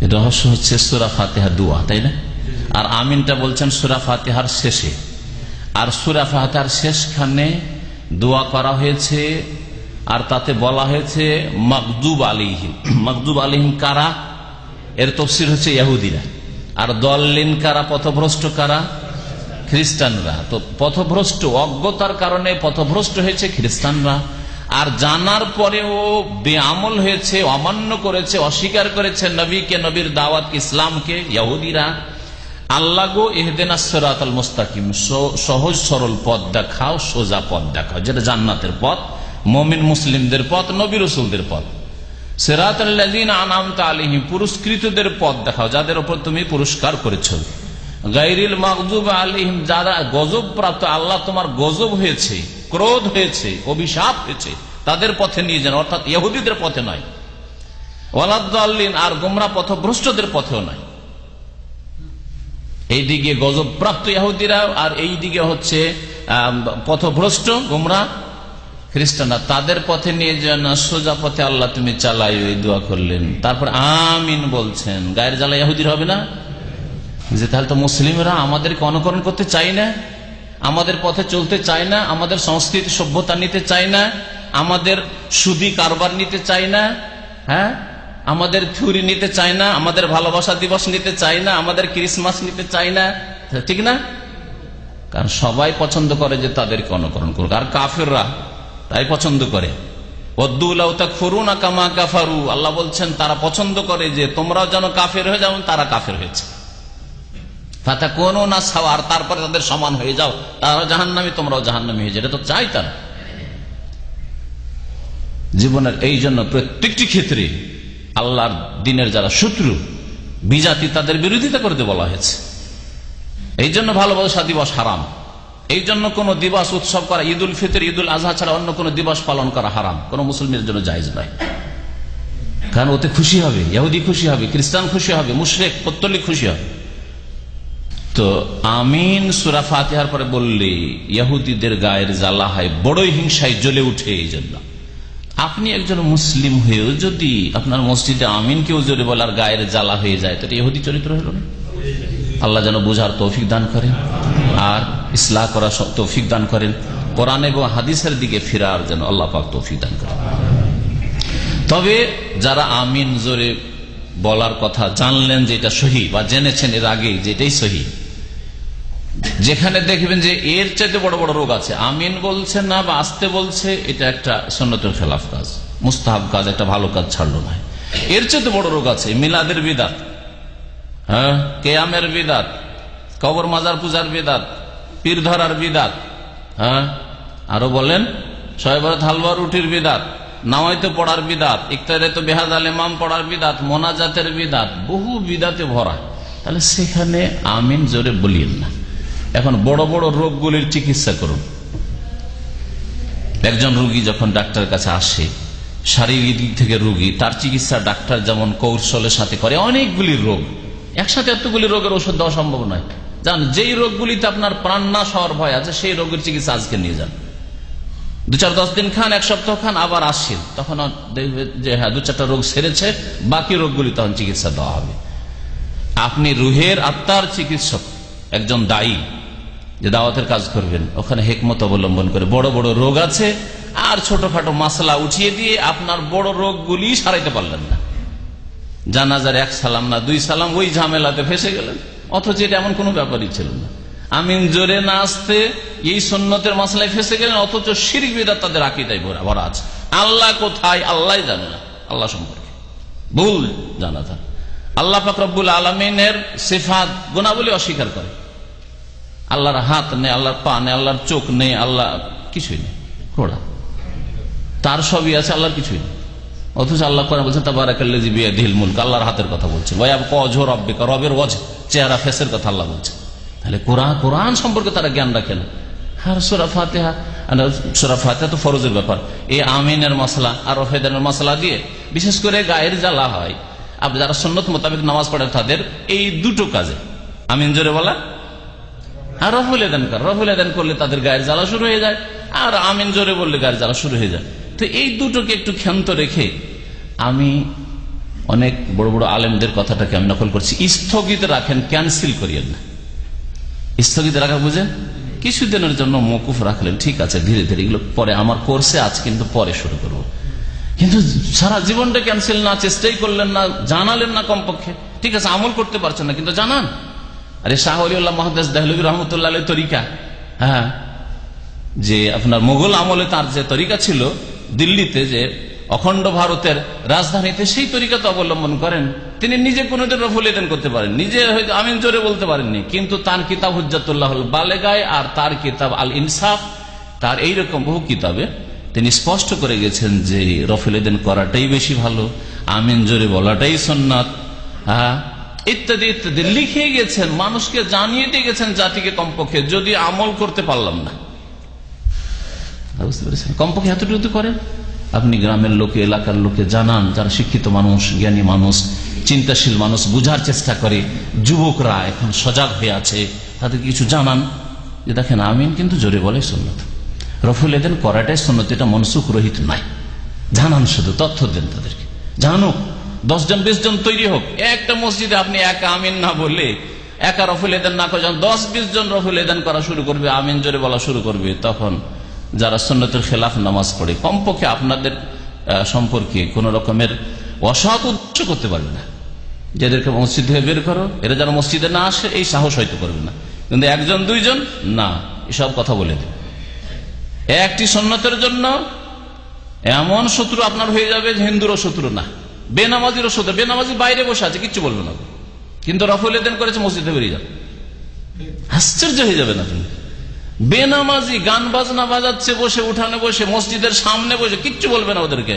এর রহস্য হচ্ছে সূরা ফাতিহা দোয়া, তাই না? আর আমিনটা বলছেন সূরা ফাতিহার শেষে, আর সূরা ফাতিহার শেষখানে দোয়া করা হয়েছে, আর তাতে বলা হয়েছে মাগদুব আলাইহিম। মাগদুব আলাইহিম কারা? এর তাফসীর হচ্ছে ইহুদিরা। আর দল্লিন কারা? পথভ্রষ্ট কারা? খ্রিস্টানরা। তো পথভ্রষ্ট, অজ্ঞতার কারণে পথভ্রষ্ট হয়েছে খ্রিস্টানরা, আর জানার পরেও বেআমল হয়েছে, অমান্য করেছে, অস্বীকার করেছে নবীকে, নবীর দাওয়াত ইসলামকে ইহুদিরা। আল্লাহ গো ইহদিনাস সিরাতাল মুস্তাকিম, সহজ সরল পথ দেখাও, সোজা পথ দেখাও, যেটা জান্নাতের পথ, মুমিন মুসলিমদের পথ, নবী রাসূলদের পথ। সিরাতাল লাযিনা আনআমতা আলাইহিম, পুরস্কৃতদের পথ দেখাও, যাদের উপর তুমি পুরস্কার করেছো। গায়রিল মাগদুব আলাইহিম, যারা গজব প্রাপ্ত, আল্লাহ তোমার গজব হয়েছে, ক্রোধ হয়েছে, অভিশাপ হয়েছে, তাদের পথে নিয়ে যান, অর্থাৎ ইহুদিদের পথে নয়। ওয়ালাদ-দাল্লিন, আর গোমরা পথভ্রষ্টদের পথেও নয়। এইদিকে গজব প্রাপ্ত ইহুদিরা, আর এইদিকে হচ্ছে পথভ্রষ্ট গোমরা খ্রিস্টানরা, তাদের পথে নিয়ে যান, সোজা পথে আল্লাহ তুমি চালাই, ওই দোয়া করলেন। তারপর আমিন বলছেন, গায়ের জ্বালা ইহুদির হবে না? যে তাহলে তো মুসলিমরা আমাদেরকে অনুকরণ করতে চাই না, আমাদের পথে চলতে চায় না, আমাদের সংস্কৃতি সভ্যতা নিতে চায় না, আমাদের সুদি কারবার নিতে চায় না, হ্যাঁ, আমাদের থিওরি নিতে চায় না, আমাদের ভালোবাসা দিবস নিতে চায় না, আমাদের ক্রিসমাস নিতে চায় না, ঠিক না? কারণ সবাই পছন্দ করে যে তাদেরকে অনুকরণ করুক, আর কাফেররা তাই পছন্দ করে। আল্লাহ বলছেন তারা পছন্দ করে যে তোমরাও যেন কাফের হয়ে যাও, তারা কাফের হয়েছে, আর তারপরে তাদের সমান হয়ে যাও, তারা জাহান্নামী তোমরাও জাহান্নামী হয়ে যাও, এটা তো চাই তারা জীবনের। এই জন্য প্রত্যেকটি ক্ষেত্রে আল্লাহর দিনের যারা শত্রু, বিজাতি, তাদের বিরোধিতা করতে বলা হয়েছে। এই জন্য ভালোবাসা দিবস হারাম, এই জন্য কোন দিবস উৎসব করা, ঈদ উল ফিতর, ঈদ উল আজহা ছাড়া অন্য কোন দিবস পালন করা হারাম, কোন মুসলিমের জন্য জায়েজ নয়। কারণ ওতে খুশি হবে, ইহুদি খুশি হবে, খ্রিস্টান খুশি হবে, মুশরিক পত্তলিক খুশি হবে। তো আমিন সূরা ফাতিহার পরে বললে ইহুদিদের গায়ের জ্বালা হয়, বড়ই হিংসায় জ্বলে উঠে। এই জন্য আপনি একজন মুসলিম হয়েও যদি আপনার মসজিদে আমিন কেউ জোরে বলে আর গায়ের জ্বালা হয়ে যায়, তো ইহুদি চরিত্র হলো না। আল্লাহ যেন বুঝার তৌফিক দান করেন, আর ইসলাহ করার তৌফিক দান করেন, কোরআন এবং হাদিসের দিকে ফেরার যেন আল্লাহ পাক তৌফিক দান করেন। তবে যারা আমিন জোরে বলার কথা জানলেন যে এটা সহি, বা জেনেছেন এর আগে যে এটাই সহি, যেখানে দেখবেন যে এর চাইতে বড় বড় রোগ আছে, আমিন বলছে না বা আসতে বলছে, এটা একটা সুন্নতের খেলাফ কাজ, মুস্তাহাব কাজ, একটা ভালো কাজ ছাড়লো না। এর চাইতে বড় রোগ আছে মিলাদের বিদাত, হ্যাঁ, কেয়ামের বিদাত, কবর মাজার পূজার বিদাত, পীর ধরার বিদাত, হ্যাঁ, আরো বলেন শবে বরাত হালুয়া রুটির বিদাত, নামাইতে পড়ার বিদাত, ইফতারে তো বেহাজ আল ইমাম পড়ার বিদাত, মোনাজাতের বিদাত, বহু বিদাতে ভরা। তাহলে সেখানে আমিন জোরে বলিয়েন না। এখন বড় বড় রোগগুলির চিকিৎসা করুন। একজন রোগী যখন ডাক্তারের কাছে আসে, শারীরিক দিক থেকে রোগী, তার চিকিৎসা ডাক্তার যেমন কৌশলের সাথে করে, অনেকগুলি রোগ একসাথে, এতগুলি রোগের ওষুধ দেওয়া সম্ভব নয়। জান, যেই রোগগুলিতে আপনার প্রাণ নাশ হওয়ার ভয় আছে সেই রোগের চিকিৎসা আজকে নিয়ে যান, 2-4-10 দিন খান, 1 সপ্তাহ খান, আবার আসেন, তখন দেখবে যে হ্যাঁ 2-4টা রোগ সেরেছে, বাকি রোগগুলি তখন চিকিৎসা দেওয়া হবে। আপনি রুহের আত্মার চিকিৎসক, একজন দায়ী যে দাওয়াতের কাজ করবেন, ওখানে হিকমত অবলম্বন করে বড় বড় রোগ আছে আর ছোটখাটো মাসলা উঠিয়ে দিয়ে আপনার বড় রোগগুলি সারাইতে পারলেন না, জানাজার 1 সালাম না 2 সালাম, ওই ঝামেলাতে ফেসে গেলেন, অথচ এটা এমন কোনো ব্যাপারই ছিল না। আমিন জোরে না আসতে এই সুন্নতের মাসলায় ফেসে গেলেন, অথচ শিরক বিদআত তাদের আকীদায় ভরা আছে। আল্লাহ কোথায় আল্লাহ জানে না, আল্লাহ সম্পর্কে ভুল জানা থাকে। আল্লাহ পাক রব্বুল আলামিনের সিফাত গুণাবলী অস্বীকার করে। আল্লাহর হাত নেই, আল্লাহর পা নেই, আল্লাহর চোখ নেই, আল্লাহ কিছুই নেই, ঘোড়া তার সবই আছে, আল্লাহর কিছুই নেই। অথচ আল্লাহ কোরআনে বলছেন তাবারাকাল্লাযী বিয়াদিহিল মুলক, আল্লাহর হাতের কথা বলছে। ওয়ায়াবকা ওয়াজহু রাব্বিকা, রবের ওয়াজহ চেহারা ফেসের কথা আল্লাহ বলছে। তাহলে কোরআন সম্পর্কে তারা জ্ঞান রাখে না। আর সূরা ফাতিহা তো ফরজের ব্যাপার, এই আমিনের মাসলা আর রফেদানের মাসলা দিয়ে বিশেষ করে গায়ের জ্বালা হয়। আপনি যারা সুন্নত মোতাবেক নামাজ পড়ে তাদের এই দুটো কাজে, আমিন জোরে বলা আর রফুল এদান করলে তাদের গায়ের জ্বালা শুরু হয়ে যায়, আর আমিন জোরে বললে গায়ের জ্বালা শুরু হয়ে যায়। তো এই দুটোকে একটু ক্ষান্ত রেখে আমি অনেক বড় বড় আলেমদের কথাটাকে আমি নকল করছি, স্থগিত রাখেন, ক্যান্সেল করিয়েন না। স্থগিত রাখা বুঝেন, কিছুদিনের জন্য মকুফ রাখলেন, ঠিক আছে, ধীরে ধীরে এগুলো পরে আমার কোর্সে আজ কিন্তু পরে শুরু করবো। কিন্তু সারা জীবনটা ক্যান্সেল না, চেষ্টাই করলেন না, জানালেন না কমপক্ষে। ঠিক আছে, আমল করতে পারছেন না কিন্তু জানান। আরে শাহ ওলিউল্লাহ মুহাদ্দিস দেহলভী রহমতুল্লাহ আলাইহির তরিকা, হ্যাঁ, যে আপনার মোগল আমলে তার যে তরিকা ছিল দিল্লিতে, যে অখণ্ড ভারতের রাজধানীতে, সেই তরিকা তো অবলম্বন করেন। তিনি নিজে কোনোদিন রফুল এদান করতে পারেন, নিজে হয়তো আমিন জোরে বলতে পারেননি, কিন্তু তার কিতাব হুজ্জাতুল্লাহুল বালেগায় আর তার কিতাব আল ইনসাফ, তার এইরকম বহু কিতাবে তিনি স্পষ্ট করে গেছেন যে রফুল এদান করাটাই বেশি ভালো, আমিন জোরে বলাটাই সুন্নাত, হ্যাঁ, ইত্যাদি ইত্যাদি লিখে গেছেন, মানুষকে জানিয়ে দিয়ে গেছেন জাতিকে। কমপক্ষে যদি আমল করতে পারলাম না, বুঝতে পেরেছেন, কমপক্ষে এতটুকু করেন। আপনি গ্রামের লোকে, এলাকার লোকে জানান, যারা শিক্ষিত মানুষ, জ্ঞানী মানুষ, চিন্তাশীল মানুষ, বুঝার চেষ্টা করে, যুবকরা এখন সজাগ হয়ে আছে, তাদের কিছু জানান যে দেখেন আমিন কিন্তু জোরে বলে সুন্নত, রফুল এদান করাটাই সুন্নত, এটা মনসুখ রহিত নাই। জানান, শুধু তথ্য দেন তাদেরকে, জানুক, 10 জন 20 জন তৈরি হোক। একটা মসজিদে আপনি একা আমিন না বললে, একা রফুল এদান না করে, যখন 10-20 জন রফুল এদান করা শুরু করবে, আমিন জোরে বলা শুরু করবে, তখন যারা সুন্নতের খেলাফ নামাজ পড়ে কমপক্ষে আপনাদের সম্পর্কে কোন রকমের অসৎ উদ্দেশ্য করতে পারবে না। যাদেরকে মসজিদ থেকে বের করো, এরা যেন মসজিদে না আসে, এই সাহস হয়তো করবে না। কিন্তু 1 জন 2 জন না, এসব কথা বলে দেবে। একটি সুন্নতের জন্য এমন শত্রু আপনার হয়ে যাবে, হিন্দুরও শত্রু না, বেনামাজিরও শত্রু। বেনামাজি বাইরে বসে আছে, কিচ্ছু বলবে না, কিন্তু রফুল এদান করেছে, মসজিদে বেরিয়ে যাবে, আশ্চর্য হয়ে যাবে না তুমি। বেনামাজি গান বাজনা বাজাচ্ছে বসে, উঠানে বসে, মসজিদের সামনে বসে, কিচ্ছু বলবে না ওদেরকে,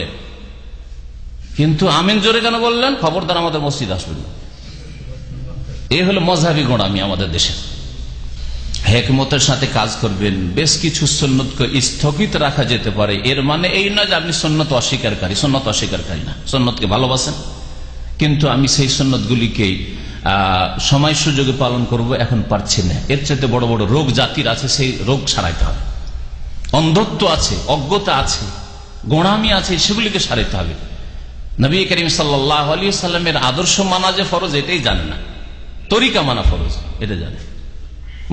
কিন্তু আমিন জোরে কেন বললেন? খবরদার আমাদের মসজিদ আসবেন না। এই হলো মযহাবী গোঁড়ামি আমাদের দেশে। হিকমতের সাথে কাজ করবেন। বেশ কিছু সুন্নতকে স্থগিত রাখা যেতে পারে, এর মানে এই না যে আপনি সুন্নত অস্বীকারী। সুন্নত অস্বীকারী না, সুন্নতকে ভালোবাসেন, কিন্তু আমি সেই সুন্নতগুলিকে সময় সুযোগে পালন করব, এখন পারছি না। এর চাইতে বড় বড় রোগ জাতির আছে, সেই রোগ সারাইতে হবে। অন্ধত্ব আছে, অজ্ঞতা আছে, গোঁড়ামি আছে, সেগুলিকে সারাইতে হবে। নবী করিম সাল্লাল্লাহু আলাইহি সাল্লামের আদর্শ মানা যে ফরজ, এটাই জানে না। তরিকা মানা ফরজ, এটা জানে।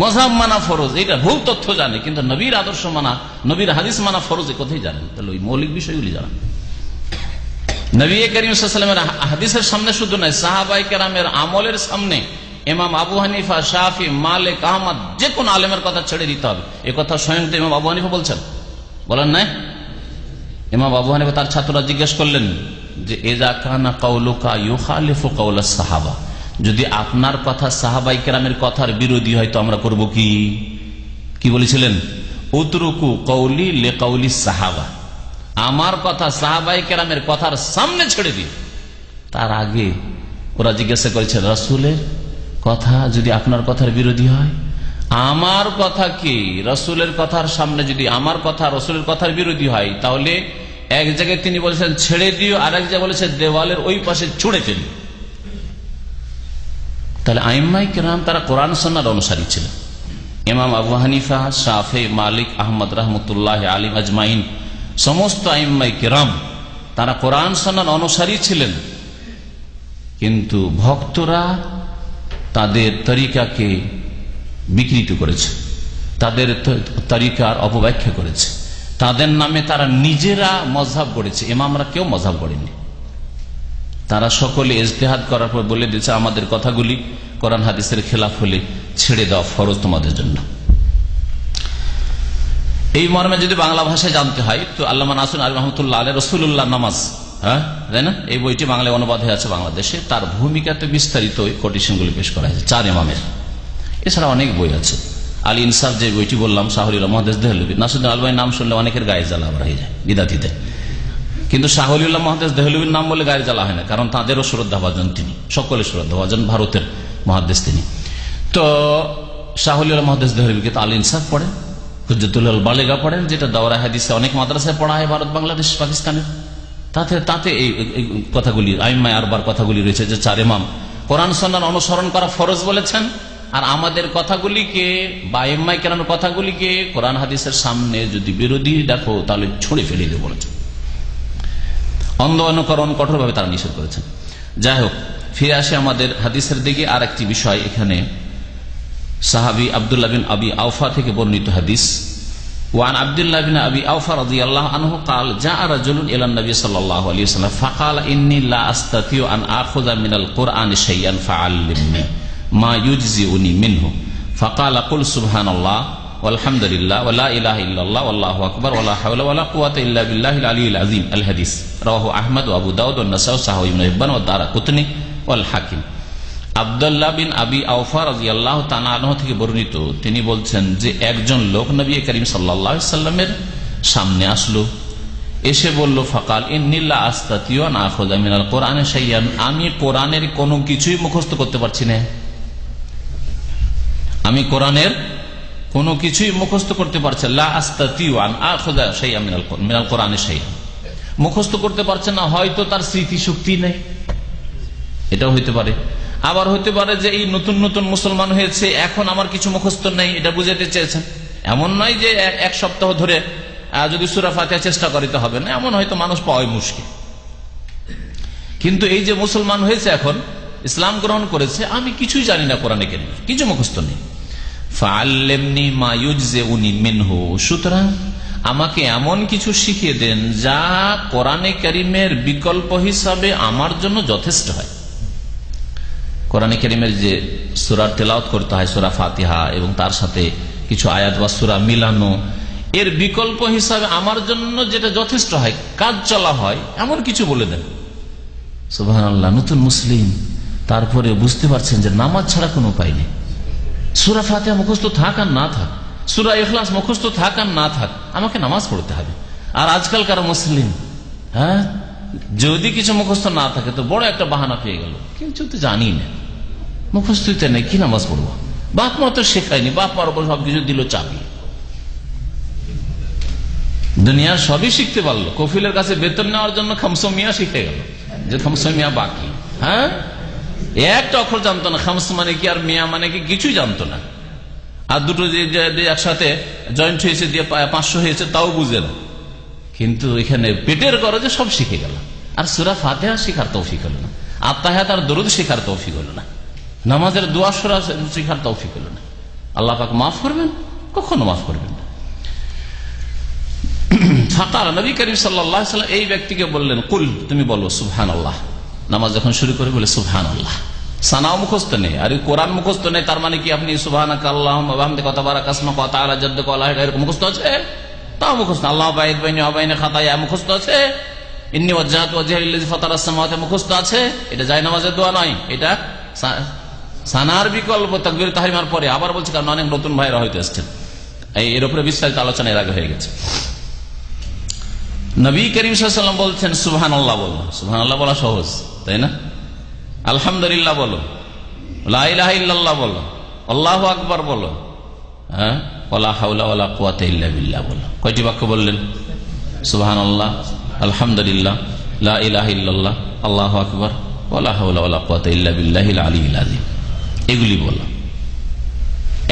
মযহাব মানা ফরজ, এটা ভুল তথ্য জানে, কিন্তু নবীর আদর্শ মানা, নবীর হাদিস মানা ফরজ, কোথায় জানেন? তাহলে ওই মৌলিক বিষয়গুলি জানেন। নবী করিম সাল্লাল্লাহু আলাইহি ওয়াসাল্লামের হাদিসের সামনে শুধু নয়, সাহাবায়ে কেরামের আমলের সামনে ইমাম আবু হানিফা, শাফি, মালিক, আহমদ, যে কোন আলেমের কথা ছেড়ে দিতে হবে। এ কথা স্বয়ং তো ইমাম আবু হানিফা বলছেন, বলেন নাই? ইমাম আবু হানিফা তার ছাত্ররা জিজ্ঞেস করলেন যে ইযা কানা কাউলুকা ইউখালিফু কাউলাস সাহাবা, যদি আপনার কথা সাহাবায়ে কেরামের কথার বিরোধী হয় তো আমরা করব কি? কি বলেছিলেন? উতরুকু কওলি লিকাউলি সাহাবা, আমার কথা সাহাবায়ে কেরামের কথার সামনে ছেড়ে দিন। তার আগে ওরা জিজ্ঞাসা করেছে রাসূলের কথা যদি আপনার কথার বিরোধী হয়, আমার কথা কি রসুলের কথার সামনে যদি আমার কথা রসুলের কথার বিরোধী হয়, তাহলে এক জায়গায় তিনি বলেছেন ছেড়ে দিও, আর এক জায়গায় বলেছেন দেওয়ালের ওই পাশে ছুঁড়ে ফেলি। তাহলে আইম্মায়ে কেরাম তারা কোরআন সুন্নাহর অনুসারী ছিলেন। ইমাম আবু হানিফা, শাফি, মালিক, আহমদ রহমতুল্লাহ আলী আজমাইন, সমস্ত আইম্মায়ে কেরাম তারা কোরআন সুন্নাহর অনুসারী ছিলেন। কিন্তু ভক্তরা তাদের তরিকাকে বিকৃত করেছে, তাদের তরিকার অপব্যাখ্যা করেছে, তাদের নামে তারা নিজেরা মজহাব গড়েছে। ইমামরা কেউ মজহাব গড়েনি, তারা সকলে ইজতিহাদ করার পর বলে দিয়েছে আমাদের কথাগুলি কোরআন হাদিসের খেলাফ হলে ছেড়ে দেওয়া ফরজ তোমাদের জন্য। এই মর্মে যদি বাংলা ভাষায় জানতে হয় তো আল্লামা নাসির আলী রহমতুল্লাহ আলাইহি রাসূলুল্লাহ নামাজ, তাই না, এই বইটি বাংলায় অনুবাদ হয়ে আছে বাংলাদেশে। তার ভূমিকাতে বিস্তারিত কোটেশনগুলি পেশ করা হয়েছে 4 ইমামের। এছাড়া অনেক বই আছে। আল ইনসাফ যে বইটি বললাম, শাহরিউল্লাহ মুহাদ্দিস দেহলভী। নাসিরুদ্দিন আলবানী নাম শুনলে অনেকের গায়ে জ্বালা আবার হয়ে যায় বিদাতিতে, কিন্তু শাহরিউল্লাহ মুহাদ্দিস দেহলভীর নাম বলে গায়ে জ্বালা হয় না, কারণ তাদেরও শ্রদ্ধাভাজন তিনি, সকলের শ্রদ্ধাভাজন, ভারতের মুহাদ্দিস তিনি। তো শাহরিউল্লাহ মুহাদ্দিস দেহলভীকে তো আল ইনসাফ পড়েন, হুজ্জাতুল বালেগা পড়েন, যেটা দাওরা হাদিসে অনেক মাদ্রাসায় পড়া হয় ভারত, বাংলাদেশ, পাকিস্তানের। তাতে এই কথাগুলি আইম্মায়ে আরবার কথাগুলি রয়েছে যে 4 ইমাম কোরআন সুন্নাহর অনুসরণ করা ফরজ বলেছেন, আর আমাদের কথাগুলিকে বা আইম্মায়ে কেরামের কথাগুলিকে কোরআন হাদিসের সামনে যদি বিরোধী দেখো তাহলে ছুঁড়ে ফেলে দিয়ে বলেছেন। অন্ধ অনুকরণ কঠোরভাবে তারা নিষেধ করেছেন। যাই হোক, ফিরে আসে আমাদের হাদিসের দিকে। আর একটি বিষয় এখানে, সাহাবী আব্দুল্লাহ বিন আবি আওফা থেকে বর্ণিত হাদিস। ওয়ান আব্দুল্লাহ বিন আবি আওফা রাদিয়াল্লাহু আনহু قال جاء رجل الى النبي صلى الله عليه وسلم فقال اني لا استطيع ان اخذ من القران شيئا فعلمني ما يجزئني منه فقال قل سبحان الله والحمد لله ولا اله الا الله والله اكبر ولا حول ولا قوه الا بالله العلي العظيم الحديث رواه احمد وابو داود والنسائي وصححه ابن حبان والدارقطني والحاكم। আব্দুল্লাহ বিন আবি আওফা রাদিয়াল্লাহু তাআলা আনহু থেকে বর্ণিত, তিনি বলছেন যে একজন লোক নবী করিম সাল্লাল্লাহু আলাইহি সাল্লামের সামনে আসলো, এসে বলল ফাকাল ইন্নী লা আস্তাতিউ আন আখুযা মিনাল কুরআনি শাইআন, আমি কোরআনের কোনো কিছুই মুখস্থ করতে পারছি না, আমি কোরআনের কোনো কিছুই মুখস্থ করতে পারছি না। লা আস্তাতিউ আন আখুযা শাইআন মিনাল কুরআনি শাইআন, মুখস্থ করতে পারছে না, হয়তো তার স্মৃতি শক্তি নেই, এটাও হইতে পারে। আবার হইতে পারে যে এই নতুন নতুন মুসলমান হয়েছে, এখন আমার কিছু মুখস্থ নেই, এটা বুঝাতে চেয়েছেন। এমন নয় যে এক সপ্তাহ ধরে যদি সূরা ফাতিহা চেষ্টা করিতে হবে না, এমন হয়তো মানুষ পাওয়াই মুশকিল। কিন্তু এই যে মুসলমান হয়েছে, এখন ইসলাম গ্রহণ করেছে, আমি কিছুই জানি না কোরআনে কারীম, কিছু মুখস্থ নেই। ফাআল্লিমনি মা ইউজজিউনি মিনহু, সুতরাং আমাকে এমন কিছু শিখিয়ে দেন যা কোরআনে কারীমের বিকল্প হিসাবে আমার জন্য যথেষ্ট হয়। কোরআনে কারীমের যে সূরার তেলাওয়াত করতে হয়, সূরা ফাতিহা এবং তার সাথে কিছু আয়াত বা সূরা মিলানো, এর বিকল্প হিসাবে আমার জন্য যেটা যথেষ্ট হয়, কাজ চলা হয়, এমন কিছু বলে দেন। সুবহানাল্লাহ, নতুন মুসলিম, তারপরে বুঝতে পারছেন যে নামাজ ছাড়া কোনো উপায় নেই। সূরা ফাতিহা মুখস্থ থাক আর না থাক, সূরা ইখলাস মুখস্থ থাক আর না থাক, আমাকে নামাজ পড়তে হবে। আর আজকালকার মুসলিম, যদি কিছু মুখস্থ না থাকে তো বড় একটা বাহানা পেয়ে গেল, কিছু তো জানি না, মুখস্থিত নেই, কি নামাজ পড়বো, বাপ মা তো শেখায়নি, বাপ মার উপর সবকিছু দিল চাপিয়ে, দুনিয়ার সবই শিখতে পারলো, কফিলের কাছে বেতন নেওয়ার জন্য খামসমিয়া শিখে গেল, যে খামসমিয়া বাকি, একটা অক্ষর জানতো না, খামস মানে কি আর মিয়া মানে কি কিছুই জানতো না। আর দুটো যে একসাথে জয়েন্ট হয়েছে দিয়ে 500 হয়েছে তাও বুঝে না, কিন্তু এখানে পেটের গরজে সব শিখে গেল। আর সূরা ফাতিহা শিখার তৌফিক হলো না, আত্তাহিয়াত আর দরুদ শিখার তৌফিক হলো না, নামাজের দোয়া সূরা শিখার তৌফিক হলো না। আল্লাহ পাক মাফ করবেন? কখনো মাফ করবেন না। ফাকাল, নবী করিম সাল্লাল্লাহু আলাইহি ওয়াসাল্লাম এই ব্যক্তিকে বললেন, কুল, তুমি বলো সুবহানাল্লাহ। নামাজ যখন শুরু করে বলে সুবহানাল্লাহ, সানাও মুখস্থ নেই, আর কোরআন মুখস্থ নেই, তার মানে কি আপনি সুবহানাকা আল্লাহুম্মা ওয়া বিহামদিকা ওয়া তাবারাকা ইসমুকা ওয়া তাআলা জাদ্দুকা ওয়া লা ইলাহা ইল্লা মুখস্থ আছে? তাও মুখস্থ। আল্লাহু বাইদ বাইনি ওয়া বাইনা খাতায়া মুখস্থ আছে। ইন্নী ওয়াজ্জাহতু ওয়াজহিয়া লিল্লাযী ফাতারাস সামাওয়াতি মুখস্থ আছে। এটা যায় নামাজের দোয়া নয়, এটা সানার বিকল্প তাকবীর তাহরিমার পরে। আবার বলছি, কারণ অনেক নতুন ভাইরা হয়তো আসছেন, এর উপরে বিস্তারিত আলোচনা এর আগে হয়ে গেছে। নবী করিম সাল্লাল্লাহু আলাইহি ওয়াসাল্লাম বলছেন সুবহানাল্লাহ বলো। সুবহানাল্লাহ বলা সহজ, তাই না? আলহামদুলিল্লাহ বলো, লা ইলাহা ইল্লাল্লাহ বলো, আল্লাহু আকবার বলো, হ্যাঁ, ওয়ালা হাওলা ওয়ালা কুওয়াতা ইল্লা বিল্লাহ বলো। কয়টি বাক্য বললেন? সুবহানাল্লাহ, আলহামদুলিল্লাহ, লা ইলাহা ইল্লাল্লাহ, আল্লাহু আকবার, ওয়ালা হাওলা ওয়ালা কুওয়াতা ইল্লা বিল্লাহিল আলিয়্যিল আযীম। এগুলি বলো।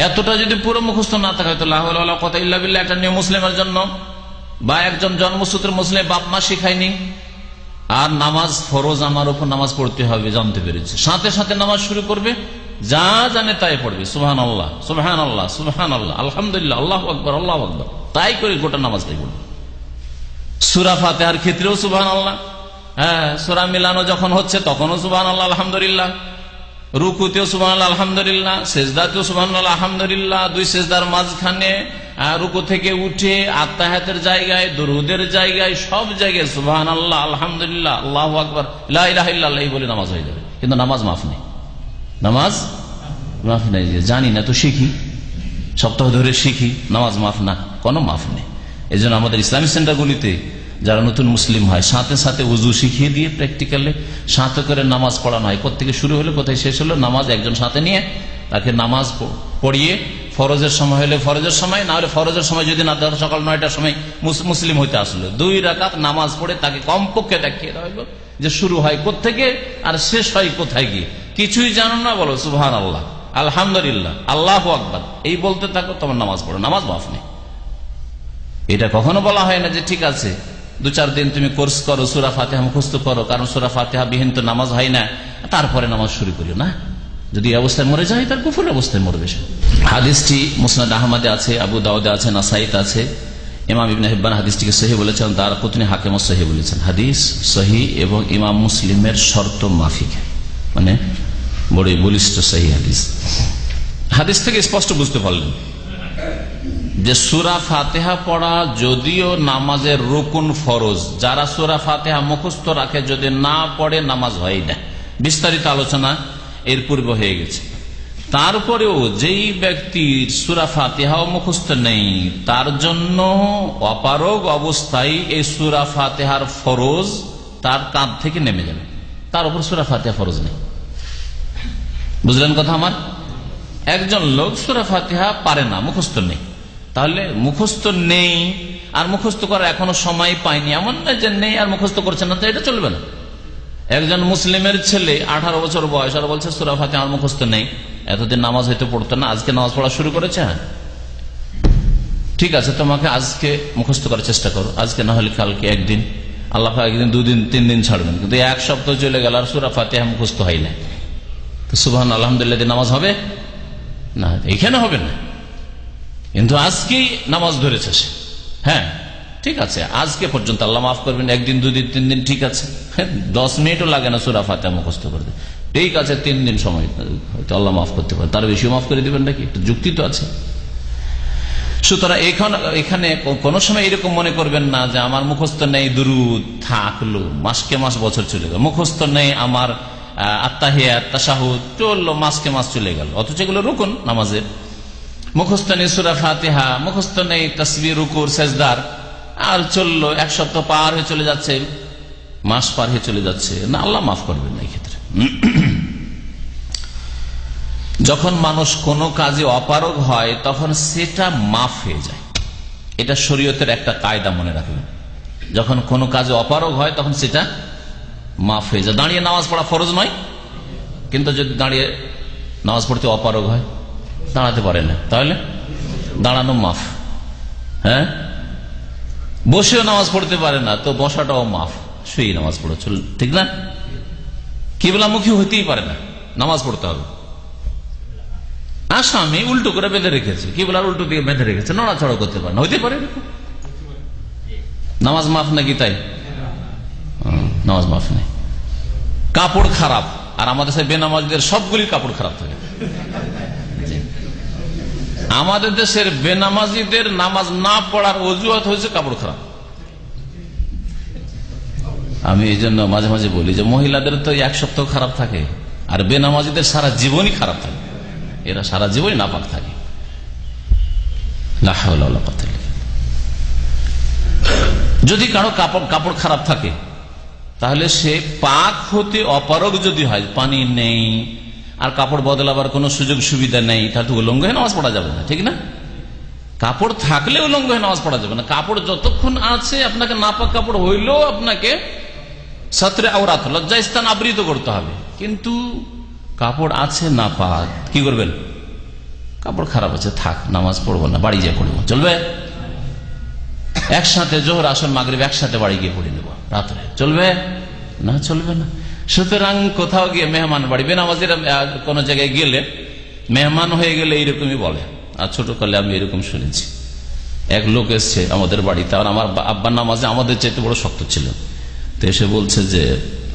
এতটা যদি পুরো মুখস্থ না থাকে তো লা হাওলা ওয়ালা কুওয়াতা ইল্লা বিল্লাহ একটা নিয়ম মুসলিমের জন্য, বা একজন জন্মসূত্রে মুসলিম বাপ মা শিখায়নি, আর নামাজ ফরজ আমার উপর, নামাজ পড়তে হবে জানতে পেরেছে, সাথে সাথে নামাজ শুরু করবে, যা জানে তাই পড়বে, সুবহানাল্লাহ সুবহানাল্লাহ সুবহানাল্লাহ, আলহামদুলিল্লাহ, আল্লাহু আকবার আল্লাহু আকবার, তাই করে গোটা নামাজটাই পড়বে। সূরা ফাতিহার ক্ষেত্রেও সুবহানাল্লাহ, হ্যাঁ, সূরা মিলানো যখন হচ্ছে তখনও সুবহানাল্লাহ আলহামদুলিল্লাহ, রুকুতেও সুবহানাল্লাহ আলহামদুলিল্লাহ, সেজদাতেও সুবহানাল্লাহ আলহামদুলিল্লাহ, দুই সেজদার মাঝখানে, রুকু থেকে উঠে আত্তাহিয়াতের জায়গায়, দুরুদের জায়গায়, সব জায়গায় সুবহানাল্লাহ আলহামদুলিল্লাহ আল্লাহু আকবার লা ইলাহা ইল্লাল্লাহ এই বলে নামাজ হয়ে যাবে। কিন্তু নামাজ মাফ নেই, নামাজ মাফ নেই। জানি না তো শিখি, সপ্তাহ ধরে শিখি, নামাজ মাফ না, কোনো মাফ নেই। এই জন্য আমাদের ইসলামিক সেন্টারগুলিতে যারা নতুন মুসলিম হয় সাথে সাথে উজু শিখিয়ে দিয়ে প্র্যাকটিক্যালে সাথে করে নামাজ পড়ানো হয়। কোথেকে শুরু হলো কোথায় শেষ হলো, নামাজ একজন সাথে নিয়ে তাকে নামাজ পড়িয়ে, ফরজের সময় হলে ফরজের সময়, না হলে ফরজের সময় যদি না, ধরো সকাল 9টার সময় মুসলিম হইতে আসলো, 2 রাকাত নামাজ পড়ে তাকে কমপক্ষে দেখিয়ে দেওয়া হইল যে শুরু হয় কোত্থেকে আর শেষ হয় কোথায় গিয়ে। কিছুই জানো না, বলো সুবহানাল্লাহ আলহামদুলিল্লাহ আল্লাহু আকবার, এই বলতে থাকো, তোমার নামাজ পড়ো, নামাজ মাফ নেই। এটা কখনো বলা হয় না যে ঠিক আছে 2-4 দিন তুমি কোর্স করো, সূরা ফাতিহা মুখস্থ করো, কারণ সূরা ফাতিহা বিহীন তো নামাজ হয় না, তারপরে নামাজ শুরু করিও না। যদি এই অবস্থায় মরে যায় তার কুফরের অবস্থায় মরবে সে। হাদিসটি মুসনাদ আহমদে আছে, আবু দাউদে আছে, নাসাইতে আছে, ইমাম ইবনে হিব্বান হাদিসটিকে সহিহ বলেছেন, দারকুতনি হাকিমও সহিহ বলেছেন। হাদিস সহিহ এবং ইমাম মুসলিমের শর্ত মাফিক, মানে বড়ই বলিষ্ঠ সহিহ হাদিস। হাদিস থেকে স্পষ্ট বুঝতে পারলেন যে সূরা ফাতিহা পড়া যদিও নামাজের রুকুন ফরজ, যারা সূরা ফাতিহা মুখস্থ রাখে যদি না পড়ে নামাজ হয় না, বিস্তারিত আলোচনা এর পূর্বে হয়ে গেছে। তারপরেও যেই ব্যক্তির সূরা ফাতিহা মুখস্থ নেই তার জন্য অপারগ অবস্থায় এই সূরা ফাতিহার ফরজ তার কাঁধ থেকে নেমে যাবে, তার উপর সূরা ফাতিহা ফরজ নেই। বুঝলেন কথা আমার? একজন লোক সূরা ফাতিহা পারে না, মুখস্থ নেই, তাহলে মুখস্থ নেই আর মুখস্থ করার এখনো সময় পায়নি, এমন না যে নেই আর মুখস্থ করছে না, তো এটা চলবে না। একজন মুসলিমের ছেলে 18 বছর বয়স আর বলছে সূরা ফাতিহা আমার মুখস্থ নেই, এতদিন নামাজ হয়তো পড়তো না, আজকে নামাজ পড়া শুরু করেছে, হ্যাঁ ঠিক আছে, তোমাকে আজকে মুখস্থ করার চেষ্টা করো, আজকে না হলে কালকে একদিন, আল্লাহ একদিন 2 দিন 3 দিন ছাড়বেন, কিন্তু 1 সপ্তাহ চলে গেল আর সূরা ফাতিহা মুখস্থ হয় না, তো সুবহান আলহামদুলিল্লাহ দিয়ে নামাজ হবে না? এখানে হবে না, কিন্তু আজকেই নামাজ ধরেছে সে, হ্যাঁ ঠিক আছে, আজকে পর্যন্ত আল্লাহ মাফ করবেন, 1 দিন 2 দিন 3 দিন ঠিক আছে, 10 মিনিটও লাগে না সূরা ফাতিহা মুখস্থ করতে, ঠিক আছে 3 দিন সময় হয়তো আল্লাহ মাফ করতে পারে, তার বেশিও মাফ করে দিবেন নাকি? একটু যুক্তি তো আছে। সুতরাং এখানে কোন সময় এরকম মনে করবেন না যে আমার মুখস্থ নেই, দুরুদ থাকলো, মাসকে মাস বছর চলে গেল, মুখস্থ নেই আমার আত্তাহিয়াত তাশাহুদ চললো, মাসকে মাস চলে গেল, অথচ এগুলো রুকুন নামাজের। মুখস্থ নেই সূরা ফাতিহা, মুখস্থ নেই তাসবিহ রুকুর সেজদার, আর চললো 1 সপ্তাহ পার হয়ে চলে যাচ্ছে, মাস পার হয়ে চলে যাচ্ছে, না আল্লাহ মাফ করবেন না এই ক্ষেত্রে। যখন মানুষ কোনো কাজে অপারগ হয় তখন সেটা মাফ হয়ে যায়, এটা শরীয়তের একটা কায়দা মনে রাখবেন। যখন কোনো কাজে অপারগ হয় তখন সেটা মাফ হয়ে যায়। দাঁড়িয়ে নামাজ পড়া ফরজ নয়, কিন্তু যদি দাঁড়িয়ে নামাজ পড়তে অপারগ হয়, দাঁড়াতে পারে না, তাহলে দাঁড়ানো মাফ। হ্যাঁ, বসেও নামাজ পড়তে পারে না, তো বসাটাও মাফ, শুয়ে নামাজ পড়ে চল, ঠিক না? কিবলামুখী হইতেই পারে না, নামাজ পড়তে হবে। আসামি উল্টো করে বেঁধে রেখেছে, কিবলার উল্টো দিকে বেঁধে রেখেছে, নড়াচড়া করতে পারে না, হইতে পারে, নামাজ মাফ নাকি? তাই নামাজ মাফ নেই। কাপড় খারাপ, আর আমাদের সাথে বেনামাজিদের সবগুলি কাপড় খারাপ থাকে। আমাদের দেশের বেনামাজিদের নামাজ না পড়ার অজুহাত হয়েছে কাপড় খারাপ। আমি এই জন্য মাঝে মাঝে বলি যে মহিলাদের তো 1 সপ্তাহ খারাপ থাকে, আর বেনামাজিদের সারা জীবনই খারাপ থাকে, এরা সারা জীবনই নাপাক থাকে। যদি কারো কাপড় খারাপ থাকে তাহলে সে পাক হতে অপারগ যদি হয়, পানি নেই, আর কাপড় বদলাবার কোনো সুযোগ সুবিধা নেই, তাহলে তো উলঙ্গ হয়ে নামাজ পড়া যাবে না, ঠিক না? কাপড় থাকলে উলঙ্গ হয়ে নামাজ পড়া যাবে না। কাপড় যতক্ষণ আছে আপনাকে নাপাক কাপড় হইলেও আপনাকে সাতরে আওরাত লজ্জা স্থান আবৃত করতে হবে। কিন্তু কাপড় আছে নাপাক, কি করবেন? কাপড় খারাপ আছে, থাক, নামাজ পড়বো না, বাড়ি গিয়ে পড়বো, চলবে? একসাথে জোহর আসর মাগরিব একসাথে বাড়ি গিয়ে পড়ে নেবো রাত্রে, চলবে না? চলবে না। সুতরাং কোথাও গিয়ে মেহমান বাড়ি, বেনামাজিরা কোনো জায়গায় গেলে মেহমান হয়ে গেলে এইরকমই বলে। আর ছোটকালে আমি এরকম শুনেছি, এক লোক এসছে আমাদের বাড়িতে, আর আমার আব্বার নামাজে আমাদের চাইতে বড় শক্ত ছিল। তো এসে বলছে যে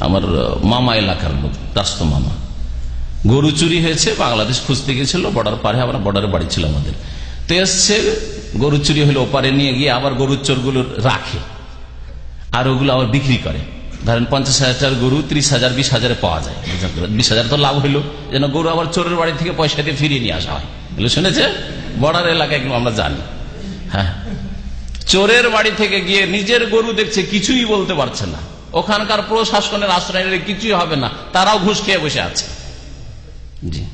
আমার মামা এলাকার লোক, রাস্ত মামা, গরু চুরি হয়েছে, বাংলাদেশ খুঁজতে গিয়েছিল, বর্ডার পারে, আমরা বর্ডারে বাড়ি ছিল আমাদের। তো এসছে, গরু চুরি হলে ওপারে নিয়ে গিয়ে আবার গরুর চোরগুলো রাখে আর ওগুলো আবার বিক্রি করে। ধরেন 50,000 গরু 30,000 20,000 পাওয়া যায়, 20,000 তো লাভ হইলো, যেন গরু আবার চোরের বাড়ি থেকে পয়সা দিয়ে ফিরিয়ে নিয়ে আসা হয়। এগুলো শুনেছে? বর্ডার এলাকায় আমরা জানি। হ্যাঁ, চোরের বাড়ি থেকে গিয়ে নিজের গরু দেখছে, কিছুই বলতে পারছে না, ওখানকার প্রশাসনের আশ্রয় নিলে কিছুই হবে না, তারাও ঘুষ খেয়ে বসে আছে। জি,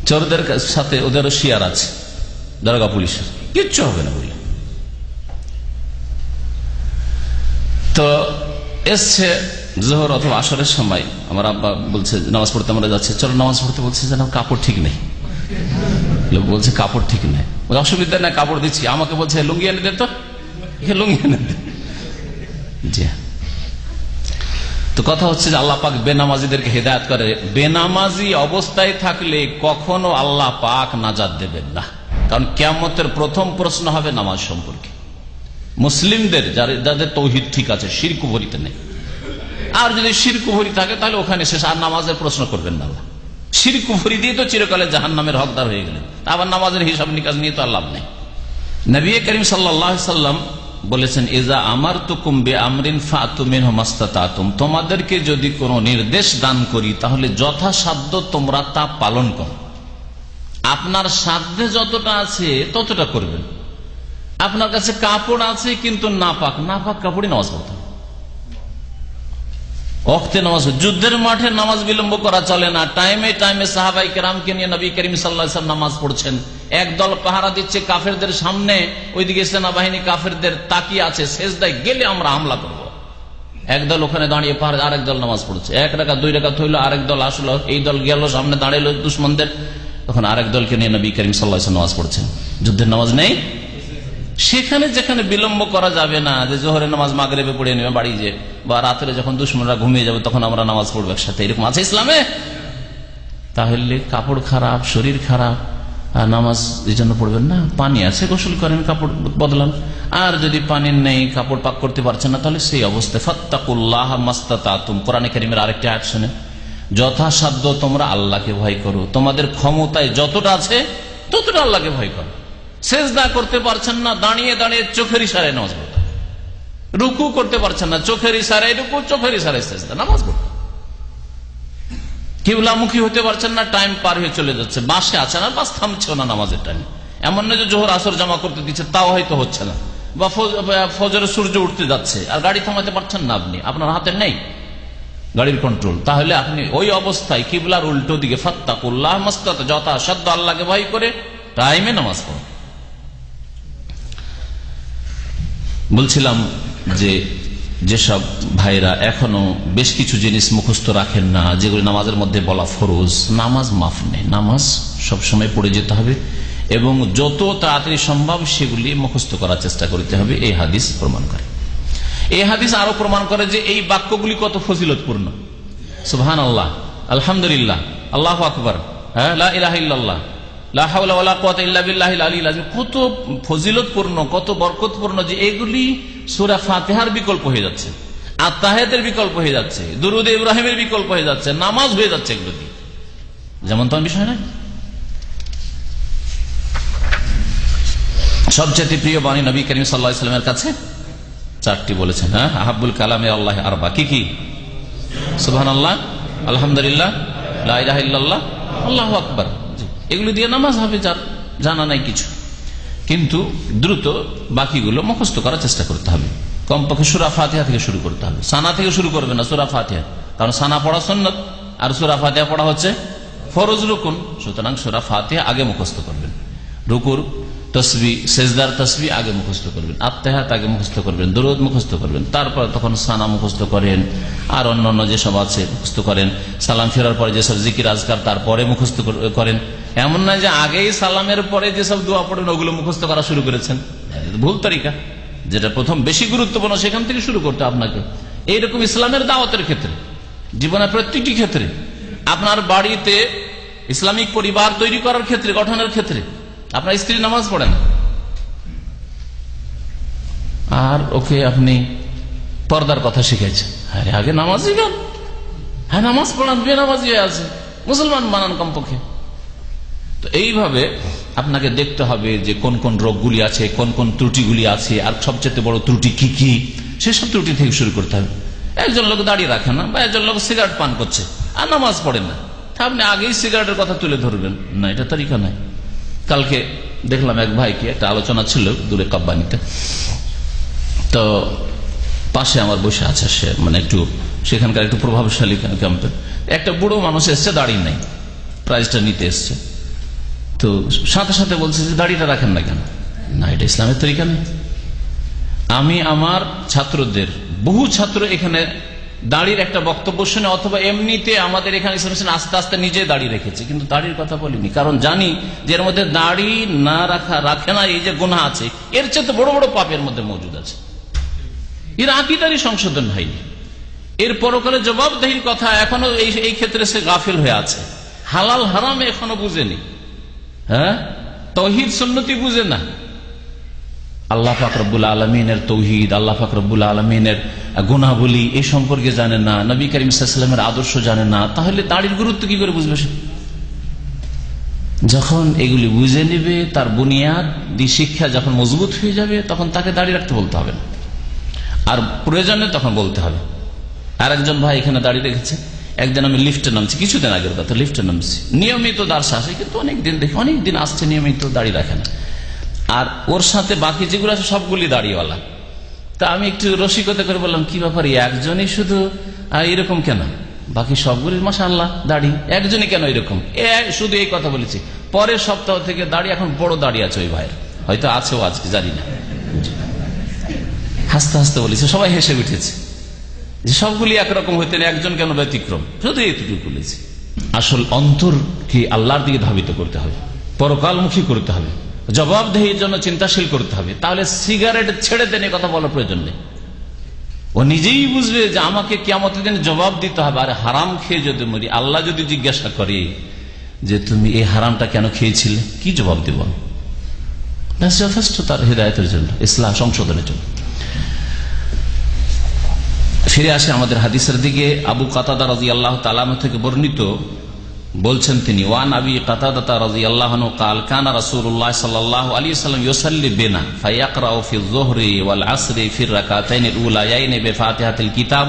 চোরদের সাথে ওদেরও শেয়ার আছে, দরগা পুলিশের, কিচ্ছু হবে না বলে। তো এসছে জোহর অথবা আসরের সময়, আমার আব্বা বলছে নামাজ পড়তে আমরা যাচ্ছে, চলো নামাজ পড়তে, বলছে যে কাপড় ঠিক নেই। লোক বলছে কাপড় ঠিক নেই, অসুবিধা নেই, কাপড় দিচ্ছি। আমাকে বলছে লুঙ্গি এনে দে, তো লুঙ্গি এনে দে। জি, তো কথা হচ্ছে যে আল্লাহ পাক বেনামাজিদেরকে হেদায়েত করে। বেনামাজি অবস্থায় থাকলে কখনো আল্লাহ পাক নাজাত দেবেন না, কারণ কিয়ামতের প্রথম প্রশ্ন হবে নামাজ সম্পর্কে। মুসলিমদের যাদের তৌহিদ ঠিক আছে, শিরক কুফরিতে নেই। আর যদি শিরক কুফরি থাকে তাহলে ওখানে শেষ, আর নামাজের প্রশ্ন করবেন না। শিরক কুফরি দিয়ে তো চিরকালে জাহান্নামের হকদার হয়ে গেলেন, আবার নামাজের হিসাব নিকাশ নিয়ে তো আর লাভ নেই। নবী করিম সাল্লাল্লাহু আলাইহি সাল্লাম বলেছেন, ইজা আমারতুকুম বিআমরিন ফাতু মিনহু মাসতাতাতুম, তোমাদেরকে যদি কোনো নির্দেশ দান করি তাহলে যথাসাধ্য তোমরা তা পালন করো। আপনার সাধ্যে যতটা আছে ততটা করবেন। আপনার কাছে কাপড় আছে কিন্তু নাপাক, নাপাক কাপড়ে নামাজ পড়তে হবে, ওয়াক্তে নামাজ। যুদ্ধের মাঠে নামাজ বিলম্ব করা চলে না। টাইমে টাইমে সাহাবায়ে কেরামকে নিয়ে নবী করিম সাল্লাল্লাহু আলাইহি ওয়াসাল্লাম নামাজ পড়ছেন। একদল পাহারা দিচ্ছে কাফেরদের সামনে, ওইদিকে সেনাবাহিনী কাফেরদের তাকিয়ে আছে, সেজদায় গেলে আমরা হামলা করব। একদল ওখানে দাঁড়িয়ে পাহারা, আরেক দল নামাজ পড়ছে। 1 রাকাত 2 রাকাত হইলো, আরেক দল আসলো, এই দল গেল সামনে দাঁড়াইলো দুশমনদের, তখন আরেক দলকে নিয়ে নবী করিম সাল্লাল্লাহু আলাইহি ওয়াসাল্লাম নামাজ পড়ছেন। যুদ্ধের নামাজ নেই। সেখানে যেখানে বিলম্ব করা যাবে না, যে জোহরের নামাজ মাগরিবে পড়ে নেবে বাড়ি যে, বা রাত্রে যখন দুশমনরা ঘুমিয়ে যাবে তখন আমরা নামাজ পড়বো একসাথে, এরকম আছে ইসলামে? তাহলে কাপড় খারাপ, শরীর খারাপ, আর নামাজ এই জন্য পড়বেন না। পানি আছে, গোসল করেন, কাপড় বদলান। আর যদি পানি নেই, কাপড় পাক করতে পারছেন না, তাহলে সেই অবস্থায় ফাত্তাকুল্লাহ মাসতাতাতুম, কোরআনে কারীমের আরেকটি আয়াত শুনে, যথাসাধ্য তোমরা আল্লাহকে ভয় করো, তোমাদের ক্ষমতায় যতটা আছে ততটা আল্লাহকে ভয় করো। সেজদা করতে পারছেন না, দাঁড়িয়ে দাঁড়িয়ে চোখের ইশারায় নামাজ পড়তে, রুকু করতে পারছেন না, চোখের ইশারায় রুকু, চোখের ইশারায় সেজদা, নামাজ পড়তে। কিবলামুখী হতে পারছেন না, টাইম পার হয়ে চলে যাচ্ছে, বাসে আছেন আর বাস থামছেও না নামাজের টাইম। এমন নয় যে জোহর আসর জামা করতে দিচ্ছে, তাও হয়তো হচ্ছে না, বা ফজরের সূর্য উঠতে যাচ্ছে আর গাড়ি থামাতে পারছেন না, আপনি, আপনার হাতে নেই গাড়ির কন্ট্রোল, তাহলে আপনি ওই অবস্থায় কিবলার উল্টো দিকে ফাত্তাকুল্লাহ মাসতাতা, যথাসাধ্য আল্লাহকে ভয় করে টাইমে নামাজ পড়ুন। বলছিলাম যে যেসব ভাইরা এখনো বেশ কিছু জিনিস মুখস্থ রাখেন না, যেগুলি নামাজের মধ্যে বলা ফরজ, নামাজ মাফ নেই, নামাজ সবসময় পড়ে যেতে হবে এবং যত তাড়াতাড়ি সম্ভব সেগুলি মুখস্থ করার চেষ্টা করতে হবে। এই হাদিস প্রমাণ করে। এই হাদিস আরো প্রমাণ করে যে এই বাক্যগুলি কত ফজিলতপূর্ণ। সুবহানাল্লাহ, আলহামদুলিল্লাহ, আল্লাহু আকবার, লা ইলাহা ইল্লাল্লাহ, লা হাওলা ওয়ালা কুওয়াতা ইল্লা বিল্লাহিল আলিয়্যিল আযীম, কত ফজিলতপূর্ণ, কত বরকতপূর্ণ যে এগুলি সূরা ফাতিহার বিকল্প হয়ে যাচ্ছে, আত্তাহিয়াতের বিকল্প হয়ে যাচ্ছে, দুরূদ ইব্রাহিমের বিকল্প হয়ে যাচ্ছে, নামাজ হয়ে যাচ্ছে এগুলো দিয়ে। যেমন তো বিষয় না। সবচেয়ে প্রিয় বাণী নবী করিম সাল্লাল্লাহু আলাইহি ওয়াসাল্লামের কাছে 4টি বলেছেন। হ্যাঁ, আহাব্বুল কালামে আল্লাহ আরবা, কি কি? সুবহানাল্লাহ, আলহামদুলিল্লাহ, লা ইলাহা ইল্লাল্লাহ, আল্লাহু আকবার। এগুলো দিয়ে নামাজ হবে, যার জানা নাই কিছু, কিন্তু দ্রুত বাকিগুলো মুখস্থ করার চেষ্টা করতে হবে। কমপক্ষে সূরা ফাতিহা থেকে শুরু করতে হবে, সানা থেকে শুরু করবে না, সূরা ফাতিহা, কারণ সানা পড়া সুন্নাত, আর সূরা ফাতিহা পড়া হচ্ছে ফরজ রুকুন। সুতরাং সূরা ফাতিহা আগে মুখস্থ করবেন, রুকুর তসবিহ সেজদার তসবিহ আগে মুখস্থ করবেন, আত্তাহিয়াত আগে মুখস্থ করবেন, দরুদ মুখস্থ করবেন, তারপর তখন সানা মুখস্থ করেন, আর অন্যান্য যেসব আছে মুখস্থ করেন, সালাম ফেরার পরে যেসব জিকির আজকার তারপরে মুখস্থ করেন। এমন না যে আগেই সালামের পরে যেসব দোয়া পড়েন ওগুলো মুখস্থ করা শুরু করেছেন, ভুল তরিকা। যেটা প্রথম বেশি গুরুত্বপূর্ণ সেখান থেকে শুরু করতে আপনাকে। এইরকম ইসলামের দাওয়াতের ক্ষেত্রে, জীবনের প্রত্যেকটি ক্ষেত্রে, আপনার বাড়িতে ইসলামিক পরিবার তৈরি করার ক্ষেত্রে, গঠনের ক্ষেত্রে আপনার স্ত্রী নামাজ পড়েন আর ওকে আপনি পর্দার কথা শিখেছেন, আরে আগে নামাজ শিখান, হ্যাঁ নামাজ পড়ান, বেনামাজি হয়ে আছে, মুসলমান বানান কমপক্ষে। তো এইভাবে আপনাকে দেখতে হবে যে কোন কোন রোগগুলি আছে, কোন কোন ত্রুটিগুলি আছে, আর সবচেয়ে বড় ত্রুটি কি কি, সেসব ত্রুটি থেকে শুরু করতে হবে। একজন লোক দাঁড়িয়ে রাখে না, বা একজন লোক সিগারেট পান করছে আর নামাজ পড়েন না, আপনি আগেই সিগারেটের কথা তুলে ধরবেন না, এটা তরিকা নাই। কালকে দেখলাম এক ভাইকে, একটা আলোচনা ছিল দূরে কাব্বানিতে, তো পাশে আমার বসে আছে সে, মানে একটু সেখানকার একটু প্রভাবশালী ক্যাম্পের একটা বুড়ো মানুষ এসছে, দাড়ি নাই, প্রাইজটা নিতে এসছে। তো সাথে সাথে বলছে যে দাড়িটা রাখেন না কেন? না, এটা ইসলামের তরিকা নেই। আমি আমার ছাত্রদের, বহু ছাত্র এখানে দাড়ির একটা বক্তব্য শুনে অথবা এমনিতে আমাদের এখানে আস্তে আস্তে নিজে দাড়ি রেখেছে, কিন্তু দাড়ির কথা বলিনি, কারণ জানি যে এর মধ্যে দাড়ি না রাখে না এই যে গুনাহ আছে, এর চেয়ে তো বড় বড় পাপের মধ্যে মজুদ আছে। এর আকীদারই সংশোধন হয়নি, এর পরকালে জবাবদেহির কথা এখনো এই ক্ষেত্রে সে গাফিল হয়ে আছে, হালাল হারাম এখনো বুঝেনি, হ্যাঁ তাওহীদ সুন্নতি বুঝে না, আল্লাহ পাক রব্বুল আলামিনের তাওহীদ, আল্লাহ পাক রব্বুল আলামিনের গুনাহবলী এই সম্পর্কে জানে না, নবী করিম সাল্লাল্লাহু আলাইহি ওয়াসাল্লামের আদর্শ জানে না, তাহলে দাড়ির গুরুত্ব কি করে বুঝবে সে? যখন এগুলি বুঝে নেবে, তার বুনিয়াদি শিক্ষা যখন মজবুত হয়ে যাবে, তখন তাকে দাড়ি রাখতে বলতে হবে না, আর প্রয়োজনে তখন বলতে হবে। আর একজন ভাই এখানে দাড়ি রেখেছে, একদিন আমি লিফটে নামছি, কিছুদিন আগের কথা, লিফটে নামছি, নিয়মিত দার্স আসে, কিন্তু অনেকদিন দেখি অনেকদিন আসছে নিয়মিত, দাড়ি রাখে না, আর ওর সাথে বাকি যেগুলো আছে সবগুলি দাড়িওয়ালা। তা আমি একটু রসিকতা করে বললাম, কি ব্যাপার একজনই শুধু এরকম কেন, বাকি সবগুলির মাশাআল্লাহ দাড়ি, একজনই কেন এরকম? শুধু এই কথা বলেছি। পরের সপ্তাহ থেকে দাড়ি এখন বড় দাড়ি আছে ওই ভাইয়ের, হয়তো আছেও আজকে জানি না। হাসতে হাসতে বলেছে, সবাই হেসে উঠেছে যে সবগুলি একরকম হইতেন, একজন কেন ব্যতিক্রম, শুধু এইটুকু বলেছি। আসল অন্তরকে আল্লাহর দিকে ধাবিত করতে হবে, পরকালমুখী করতে হবে, জবাবদেহির জন্য চিন্তাশীল করতে হবে। তাহলে সিগারেট ছেড়ে দেন, কথা বলার প্রয়োজন নেই, ও নিজেই বুঝবে যে আমাকে কিয়ামতের দিনে জবাব দিতে হবে। আর হারাম খেয়ে যদি মরি, আল্লাহ যদি জিজ্ঞাসা করে যে তুমি এই হারামটা কেন খেয়েছিলে, কি জবাব দেব? যথেষ্ট তার হিদায়াতের জন্য, ইসলাম সংশোধনের জন্য। ফিরে আসে আমাদের হাদিসের দিকে। আবু কাতাদা রাদিয়াল্লাহু তাআলা আনহু থেকে বর্ণিত, বলছেন তিনি, ওয়ান আবি কাতাদা রাদিয়াল্লাহু আনহু قال كان رسول الله صلى الله عليه وسلم يصلي بنا فيقرأ في الظهر والعصر في الركعتين الأوليين بفاتحة الكتاب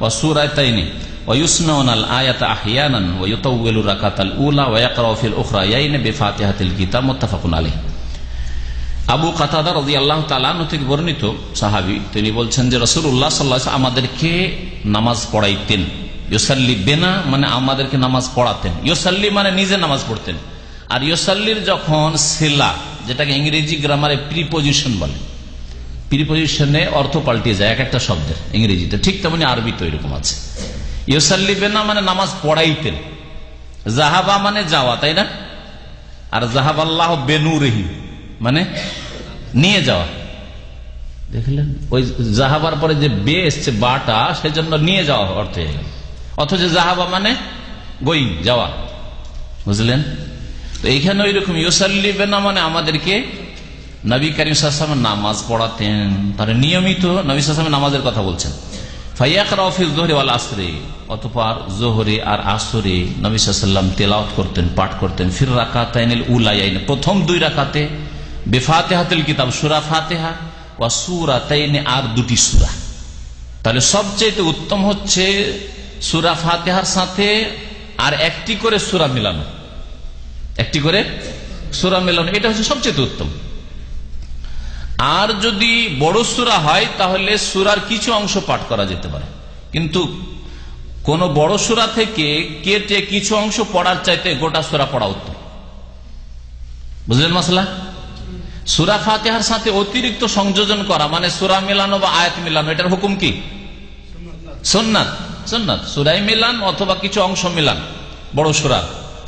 وسورتين ويسمعون الآية أحيانا ويطول الركعة الأولى ويقرأ في الأخريين بفاتحة الكتاب متفق عليه। আবু কাতাদা রাদিয়াল্লাহু তাআলা আনহু থেকে বর্ণিত সাহাবী, তিনি বলছেন যে রাসূলুল্লাহ সাল্লাল্লাহু আলাইহি ওয়াসাল্লাম আমাদেরকে নামাজ পড়াইতেন। ইউসাল্লি বেনা মানে আমাদেরকে নামাজ পড়াতেন, ইউসাল্লি মানে নিজে নামাজ পড়তেন। আর ইউসাল্লির যখন সিলা, যেটাকে ইংরেজি গ্রামারে প্রিপোজিশন বলে, প্রিপোজিশনে অর্থ পাল্টে যায় এক একটা শব্দের ইংরেজিতে, ঠিক তেমনি আরবিতে এরকম আছে। ইউসাল্লি বেনা মানে নামাজ পড়াইতেন, জাহাবা মানে যাওয়া, তাই না? আর জাহাবাল্লাহ বেনুরহি মানে নিয়ে যাওয়া, দেখলেন ওই জাহাবার পরে যে বে এসছে বাটা, সেজন্য নিয়ে যাওয়া অর্থ হয়ে গেল। অথচ জাহাবা মানে গোয়িং, যাওয়া, বুঝলেন? তো এইখানে ওই রকম ইউসাল্লি বেনা মানে আমাদেরকে নবী করিম সাল্লাল্লাহু আলাইহি ওয়াসাল্লাম নামাজ পড়াতেন, তার নিয়মিত নবী সাল্লাল্লাহু আলাইহি ওয়াসাল্লাম নামাজের কথা বলছেন। ফায়াকরাউ ফি যুহরি ওয়াল আসরি, অতঃপর যোহরে আর আসরে নবী সাল্লাল্লাহু আলাইহি ওয়াসাল্লাম তেলাওয়াত করতেন, পাঠ করতেন। ফির রাকাতাইনিল উলায়াইন, প্রথম দুই রাকাতে, বিফাতিহাতুল কিতাব, সূরা ফাতিহা, ওয়া সূরাতাইনি, আর দুটি সূরা। তাহলে সবচেয়ে উত্তম হচ্ছে সূরা ফাতিহার সাথে আর একটি করে সূরা মিলানো, একটি করে সূরা মিলানো, এটা হচ্ছে সবচেয়ে উত্তম। আর যদি বড় সূরা হয় তাহলে সূরার কিছু অংশ পাঠ করা যেতে পারে, কিন্তু কোন বড় সূরা থেকে কেটে কিছু অংশ পড়ার চাইতে গোটা সূরা পড়া উত্তম। বুঝলেন মাসলা? সূরা ফাতিহার সাথে অতিরিক্ত সংযোজন করা মানে সূরা মিলানো বা আয়াত মিলানো, এটার হুকুম কি? সুন্নাত। সুন্নাত সূরায় মিলান অথবা কিছু অংশ মিলান বড় সূরা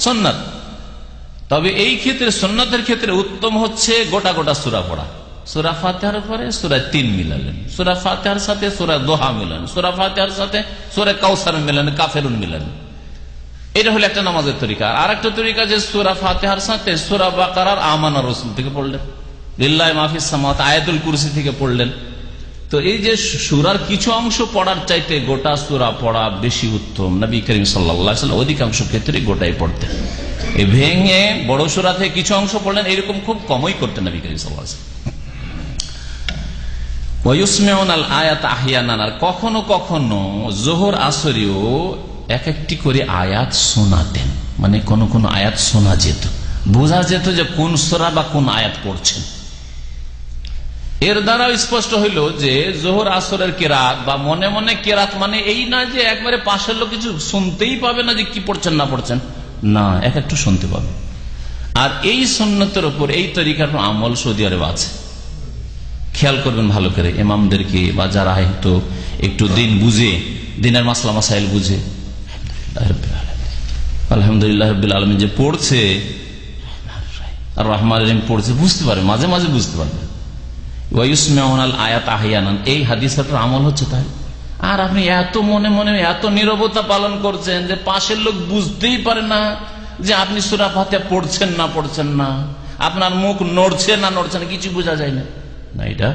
সুন্নাত। তবে এই ক্ষেত্রে সুন্নাতের ক্ষেত্রে উত্তম হচ্ছে গোটা গোটা সূরা পড়া। সূরা ফাতিহার পরে সূরা ৩ মিলালেন, সূরা ফাতিহার সাথে সূরা দোহা মিলান, সূরা ফাতিহার সাথে সূরা কাউসার মিলান, কাফেরুন মিলান। এটা হলো একটা নামাজের তরিকা। আর একটা তরিকা যে সূরা ফাতিহার সাথে সূরা বাকারার আমানা রাসূল থেকে পড়লেন, লিল্লাহি মা ফিস সামাওয়াতি আয়াতুল কুরসি থেকে পড়লেন। তো এই যে সূরার কিছু অংশ পড়ার চাইতে গোটা সূরা পড়া বেশি উত্তম। নবী করিম সাল্লাল্লাহু আলাইহি ওয়াসাল্লাম অধিকাংশ ক্ষেত্রে গোটাই পড়তেন। এই ভেঙে বড় সূরা থেকে কিছু অংশ পড়লেন এরকম খুব কমই করতেন নবী করিম সাল্লাল্লাহু আলাইহি ওয়াসাল্লাম। ওয়ায়ুসমিউনাল আয়াত আহইয়ানান, আর কখনো কখনো যোহর আসরেও এক একটি করে আয়াত শোনাতেন, মানে কোন কোন আয়াত শোনা যেত, বোঝা যেত যে কোন সূরা বা কোন আয়াত পড়ছেন। এর দ্বারা স্পষ্ট হইল যে যোহর আসরের কেরাত বা মনে মনে কেরাত মানে এই না যে একবারে পাশের লোক কিছু শুনতেই পাবে না যে কি পড়ছেন না পড়ছেন, না, এক একটু শুনতে পাবে। আর এই সুন্নতের উপর এই তরিকার আমল সৌদি আরবে আছে। খেয়াল করবেন ভালো করে, ইমামদেরকে বা যারা হয়তো একটু দিন বুঝে, দিনের মাসলা মাসাইল বুঝে, আলহামদুলিল্লাহ রাব্বিল আলামিন যে পড়ছে আর রহমান রহিম পড়ছে বুঝতে পারে, মাঝে মাঝে বুঝতে পারবে। ওয়ায়ুসমিউনাল আয়াত আহইয়ানান, এই হাদিসের আমল হচ্ছে তাই। আর আপনি এত মনে মনে এত নীরবতা পালন করছেন যে পাশের লোক বুঝতেই পারে না যে আপনি সূরা ফাতিহা পড়ছেন না পড়ছেন না, আপনার মুখ নড়ছে না নড়ছে না, কিছু বোঝা যায় না। না, এটা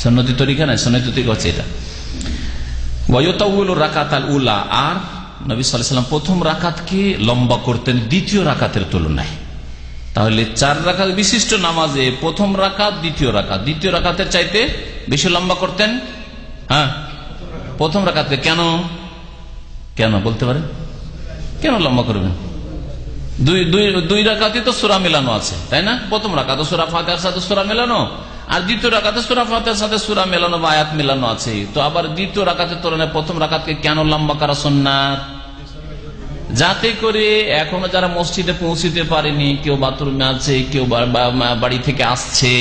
সুন্নতি তরিকা না, সুন্নতি তরিকা হচ্ছে এটা। ওয়ায়ুতাউইলুর রাকাতাল উলা, আর নবী সাল্লাল্লাহু আলাইহি ওয়াসাল্লাম প্রথম রাকাতকে লম্বা করতেন দ্বিতীয় রাকাতের তুলনায়। তাহলে 4 রাকাত বিশিষ্ট নামাজে প্রথম রাকাত দ্বিতীয় রাকাতের চাইতে বেশি লম্বা করতেন। হ্যাঁ, প্রথম রাকাতে। কেন কেন বলতে পারেন? কেন লম্বা করবেন? দুই রাকাতে তো সূরা মেলানো আছে, তাই না? প্রথম রাকাতে সূরা ফাতিহার সাথে সূরা মেলানো, আর দ্বিতীয় রাকাতে সূরা ফাতিহার সাথে সূরা মেলানো বা আয়াত মেলানো আছে। তো আবার দ্বিতীয় রাকাতের তুলনায় প্রথম রাকাতকে কেন লম্বা করা সুন্নাত? যাতে করে এখনো যারা মসজিদে পৌঁছিতে পারেনি, কেউ বাথরুমে আছে, কেউ বাড়ি থেকে আসছে,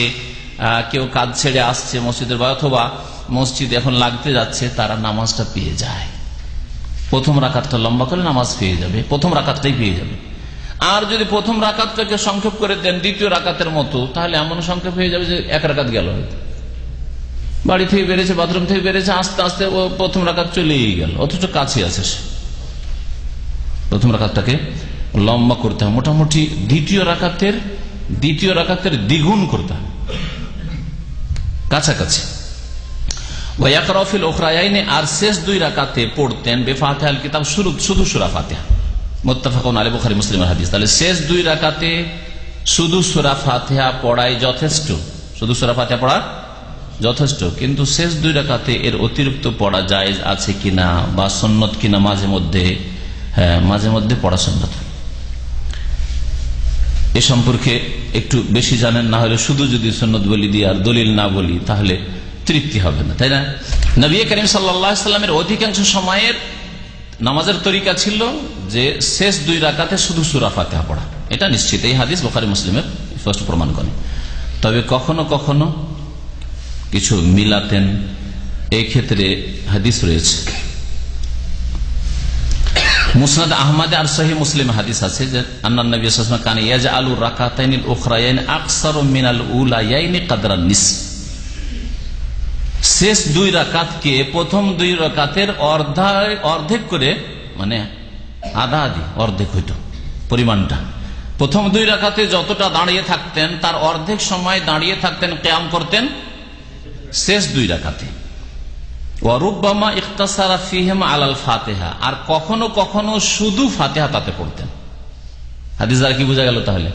কেউ কাজ ছেড়ে আসছে মসজিদের, অথবা মসজিদ এখন লাগতে যাচ্ছে, তারা নামাজটা পেয়ে যায়। প্রথম রাকাতটা লম্বা করে নামাজ পেয়ে যাবে, প্রথম রাকাতটাই পেয়ে যাবে। আর যদি প্রথম রাকাতটাকে সংক্ষেপ করে দেন দ্বিতীয় রাকাতের মতো, তাহলে এমন সংক্ষেপ হয়ে যাবে যে 1 রাকাত গেল। বাড়ি থেকে বেড়েছে, বাথরুম থেকে বেড়েছে, আস্তে আস্তে প্রথম রাকাত চলেই গেল, অথচ কাছে আছে সে। প্রথম রাকাতটাকে লম্বা করতে হবে, মোটামুটি দ্বিতীয় রাকাতের দ্বিগুণ করতে হবে, কাছাকাছি। ওয়ায়াকরাফিল উখরায়াইনি, আর শেষ 2 রাকাতে পড়তেন বেফাতিহাল কিতাব, শুধু সূরা ফাতিহা। মুত্তাফাকুন আলাইহি, বুখারী মুসলিমের হাদিস। তাহলে শেষ 2 রাকাতে শুধু সূরা ফাতিহা পড়াই যথেষ্ট, শুধু সূরা ফাতিহা পড়া যথেষ্ট। কিন্তু শেষ 2 রাকাতে এর অতিরিক্ত পড়া জায়েজ আছে কিনা বা সুন্নত কিনা মাঝে মধ্যে, হ্যাঁ মাঝে মধ্যে পড়া সুন্নত। এ সম্পর্কে একটু বেশি জানেন, না হলে শুধু যদি সুন্নত বলি দিয়ে আর দলিল না বলি তাহলে তৃপ্তি হবে না, তাই না? নবী করিম সাল্লাল্লাহু আলাইহি ওয়াসাল্লামের অধিকাংশ সময়ের নামাজের তরিকা ছিল যে শেষ 2 রাকাতে শুধু সূরা ফাতিহা পড়া, এটা নিশ্চিত। এই হাদিস বুখারী মুসলিমের স্পষ্ট প্রমাণ করে। তবে কখনো কখনো কিছু মিলাতেন, এই ক্ষেত্রে হাদিস রয়েছে। মুসনাদ আহমদে আর সহিহ মুসলিম হাদিস আছে যে আন্নান নবী সাল্লাল্লাহু আলাইহি ওয়াসাল্লাম কানা ইয়াজআলু রাকাতাইনিল উখরায়াইন আকসারু মিনাল উলায়াইনি কদরান নিস। শেষ 2 রাকাতকে প্রথম 2 রাকাতের অর্ধেক করে, মানে আধা অর্ধেক হইতো পরিমাণটা। প্রথম 2 রাকাতে যতটা দাঁড়িয়ে থাকতেন তার অর্ধেক সময় দাঁড়িয়ে থাকতেন, কিয়াম করতেন শেষ 2 রাকাতে। ওয়ারুব্বামা ইখতাসারা ফীহিমা আলাল ফাতিহা, আর কখনো কখনো শুধু ফাতিহা তাতে পড়তেন। হাদিস দ্বারা কি বোঝা গেল? তাহলে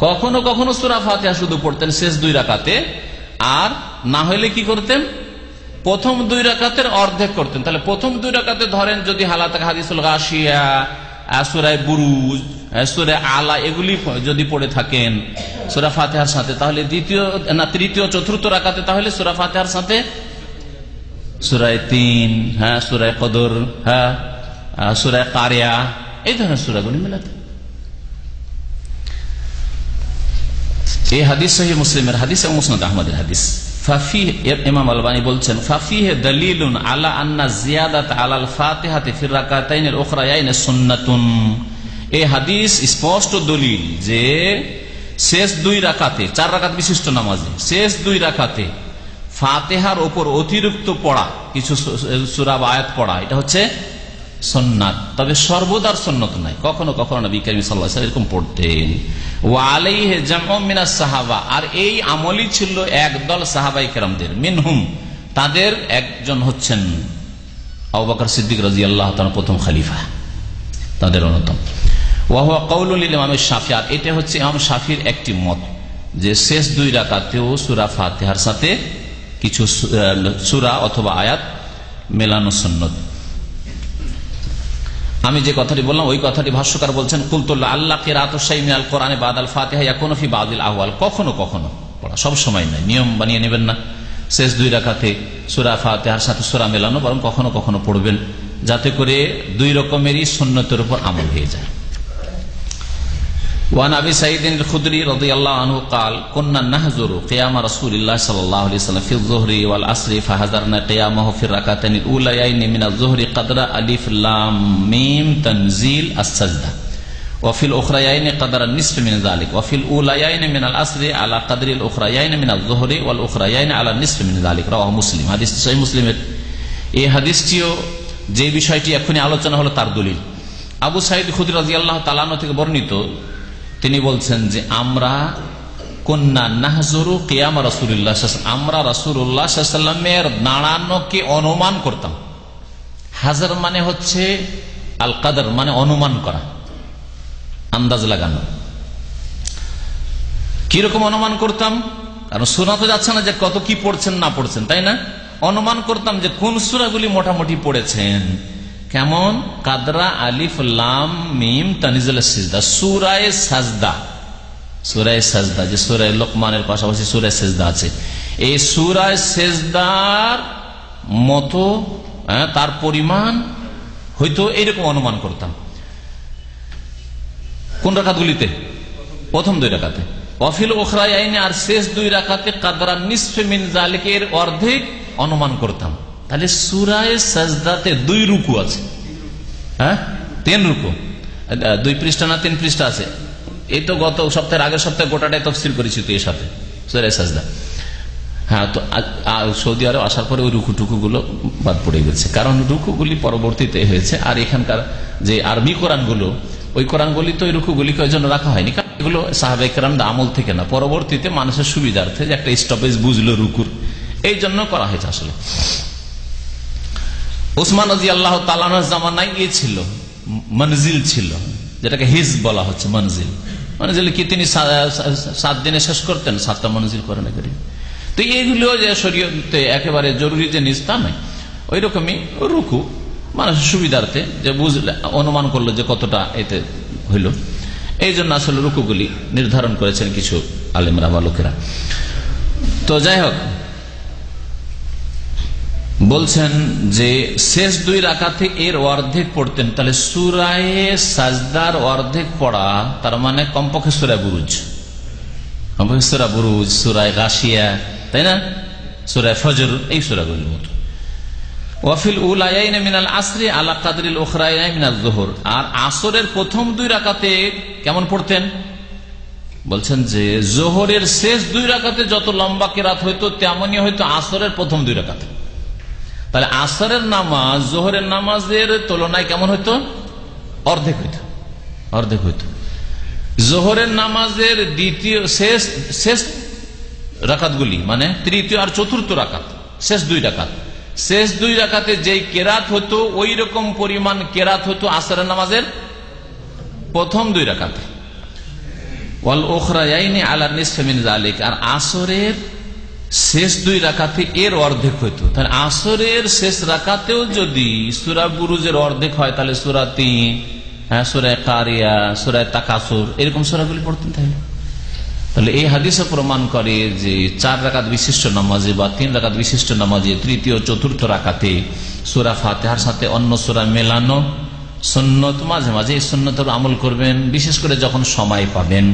কখনো কখনো সূরা ফাতিহা শুধু পড়তেন শেষ 2 রাকাতে, আর না হলে কি করতেন? প্রথম 2 রাকাতের অর্ধেক করতেন। তাহলে প্রথম 2 রাকাতে ধরেন যদি হালাত হাদিসুল গাশিয়া, সূরা বুরুজ, সূরা আলা এগুলি যদি পড়ে থাকেন সূরা ফাতিহার সাথে, তাহলে তৃতীয় চতুর্থ রাকাতে তাহলে সূরা ফাতিহার সাথে সূরা ৩, হ্যাঁ সূরা কদর, হ্যাঁ সূরা কারিয়া, এই ধরনের সূরাগুলি মেলাতে। এই হাদিস সহিহ মুসলিমের হাদিস এবং মুসনাদ আহমদের হাদিস। ইমাম আলবানী বলছেন, ফাফিহে দলিলুন আলা আন্না জিয়াদাত আলাল ফাতিহাতি ফির রাকাতাইনিল উখরায়াইনি সুন্নাতুন। এই হাদিস স্পষ্ট দলিল যে শেষ 2 রাকাতে, 4 রাকাত বিশিষ্ট নামাজে শেষ 2 রাকাতে ফাতিহার উপর অতিরিক্ত পড়া, কিছু সূরা বা আয়াত পড়া, এটা হচ্ছে সুন্নাত। তবে সর্বদার সুন্নত নাই, কখনো কখনো নবী করিম সাল্লাল্লাহু আলাইহি ওয়াসাল্লাম এরকম পড়তেন। ওয়া আলাইহি জামউম মিনাস সাহাবা, আর এই আমলই ছিল একদল সাহাবায়ে কেরামদের। মিনহুম, তাদের একজন হচ্ছেন আবু বকর সিদ্দিক রাদিয়াল্লাহু তাআলা, প্রথম খলিফা, তাদের অন্যতম। ওয়া হুয়া কাউলুল ইমাম শাফিঈ, আর এটা হচ্ছে ইমাম শাফিঈর একটি মত যে শেষ 2 রাকাতেও সূরা ফাতিহার সাথে কিছু সূরা অথবা আয়াত মেলানো সুন্নত। আমি যে কথাটি বললাম ওই কথাটি ভাষ্যকার বলছেন, কুলতুল্লাহ আল্লাহ কিরাআতুশ শাইই মিনাল কোরআনে বাদাল ফাতিহা ইয়াকুনু ফি বাদিল আহওয়াল, কখনো কখনো পড়া, সব সময় নয়, নিয়ম বানিয়ে নেবেন না শেষ 2 রাকাতে সূরা ফাতিহার সাথে সূরা মেলানো, বরং কখনো কখনো পড়বেন যাতে করে 2 রকমেরই সুন্নতের উপর আমল হয়ে যায়। ওয়ান আবি সাঈদ আল-খুদরি রাদিয়াল্লাহু আনহু قال كنا نحضر قيام رسول الله صلى الله عليه وسلم في الظهر والعصر فحضرنا قيامه في الركعتين الاوليين من الظهر قدر الف لام ميم تنزيل السجده وفي الاخريين قدر النصف من ذلك وفي الاوليين من العصر على قدر الاخريين من الظهر والاخريين على النصف من ذلك رواه مسلم। হাদিস সহিহ মুসলিমের। এই হাদিসটিও যে বিষয়টি এখনই আলোচনা হলো তার দলিল। আবু সাঈদ খুদরি রাদিয়াল্লাহু তাআলা আনহু থেকে বর্ণিত, তিনি বলছেন যে আমরা কুন্না নাহজুরু কিয়াম রাসূলুল্লাহ, আমরা রাসূলুল্লাহ সাল্লাল্লাহু আলাইহি ওয়াসাল্লামের দাঁড়ানোকে অনুমান করতাম। হাজার মানে হচ্ছে আল কাদর, মানে অনুমান করা, আন্দাজ লাগানো। কিরকম অনুমান করতাম? কারণ শোনা তো যাচ্ছে না যে কত কি পড়ছেন না পড়ছেন, তাই না? অনুমান করতাম যে কোন সূরাগুলি মোটামুটি পড়েছেন। কেমন? কাদরা আলিফ লাম মিম তানজিল সিজদা, সূরায়ে সাজদা, সূরায়ে সাজদা যে সূরায়ে লোকমানের পাশাপাশি সূরায়ে সাজদা আছে, এই সূরায়ে সাজদার মতো তার পরিমাণ হয়তো এইরকম অনুমান করতাম। কোন রাকাতগুলিতে? প্রথম 2 রাকাতে। ওয়াফিল উখরায়াইনি, আর শেষ 2 রাকাতে কাদরা নিসফে মিন যালিকা, এর অর্ধেক অনুমান করতাম। তাহলে সূরায়ে সাজদাতে 2 রুকু আছে, হ্যাঁ 3 রুকু, 2 পৃষ্ঠা না 3 পৃষ্ঠা আছে। এই তো গত সপ্তাহের আগের সপ্তাহে গোটাটাই তাফসীর করেছি তো এর সাথে সূরায়ে সাজদা। হ্যাঁ, তো সৌদি আরব আসার পরে ওই রুকুটুকু গুলো বাদ পড়ে গেছে, কারণ রুকুগুলি পরবর্তীতে হয়েছে। আর এখানকার যে আরবি কোরআনগুলো, ওই কোরআনগুলি তো ওই রুকুগুলিকে ওই জন্য রাখা হয়নি, কারণ এগুলো সাহাবায়ে কেরামদের আমল থেকে না, পরবর্তীতে মানুষের সুবিধার্থে যে একটা স্টপেজ বুঝলো রুকুর, এই জন্য করা হয়েছে। আসলে উসমান রাদিয়াল্লাহু তাআলা আনহুর জামানায় ছিল মনজিল ছিল, যেটাকে হিজব বলা হচ্ছে। মনজিল কি তিনি 7 দিনে শেষ করতেন? 7টা মনজিল করেন করি। তো এইগুলো যে শরীয়তে একেবারে জরুরি জিনিস তা নয়, ওই রকমই রুকু মানুষের সুবিধার্থে যে বুঝলে অনুমান করলো যে কতটা এতে হইল, এই জন্য আসলে রুকুগুলি নির্ধারণ করেছেন কিছু আলেমরা বা লোকেরা। তো যাই হোক, বলছেন যে শেষ 2 রাকাতে এর অর্ধেক পড়তেন। তাহলে সূরায়ে সাজদার অর্ধেক পড়া, তার মানে কমপক্ষে সূরা বুরুজ, সূরা বুরুজ, সূরায়ে গাশিয়া, তাই না, সূরা ফজর, এই সূরাগুলোর মতো। ওয়াফিল উলায়াইন মিনাল আসরি আলা কাদরিল উখরায়াইন মিনাজ যুহর, আর আসরের প্রথম 2 রাকাতে কেমন পড়তেন? বলছেন যে যোহরের শেষ 2 রাকাতে যত লম্বা কিরাত হইতো তেমনই হয়তো আসরের প্রথম 2 রাকাতে। তাহলে আসরের নামাজ যোহরের নামাজের তুলনায় কেমন হইতো? অর্ধেক হইতো। যোহরের নামাজের দ্বিতীয় শেষ রাকাতগুলি, মানে তৃতীয় আর চতুর্থ রাকাত, শেষ 2 রাকাত, শেষ 2 রাকাতে যেই কেরাত হতো ওই রকম পরিমাণ কেরাত হতো আসরের নামাজের প্রথম 2 রাকাতে। ওয়াল উখরায়াইনি আলা নিসফি মিন যালিক, আর আসরের শেষ 2 রাকাতে এর অর্ধেক হইতো। তাহলে আসরের শেষ রাকাতেও যদি সূরা বুরুজের অর্ধেক হয়, তাহলে সূরা 3, সূরা কারিয়া, সূরা তাকাসুর, এরকম সূরাগুলি পড়তেন। তাহলে তাহলে এই হাদিসে প্রমাণ করে যে 4 রাকাত বিশিষ্ট নামাজে বা 3 রাকাত বিশিষ্ট নামাজে তৃতীয় চতুর্থ রাকাতে সূরা ফাতিহার সাথে অন্য সূরা মেলানো সুন্নত। মাঝে মাঝে এই সুন্নতের আমল করবেন, বিশেষ করে যখন সময় পাবেন,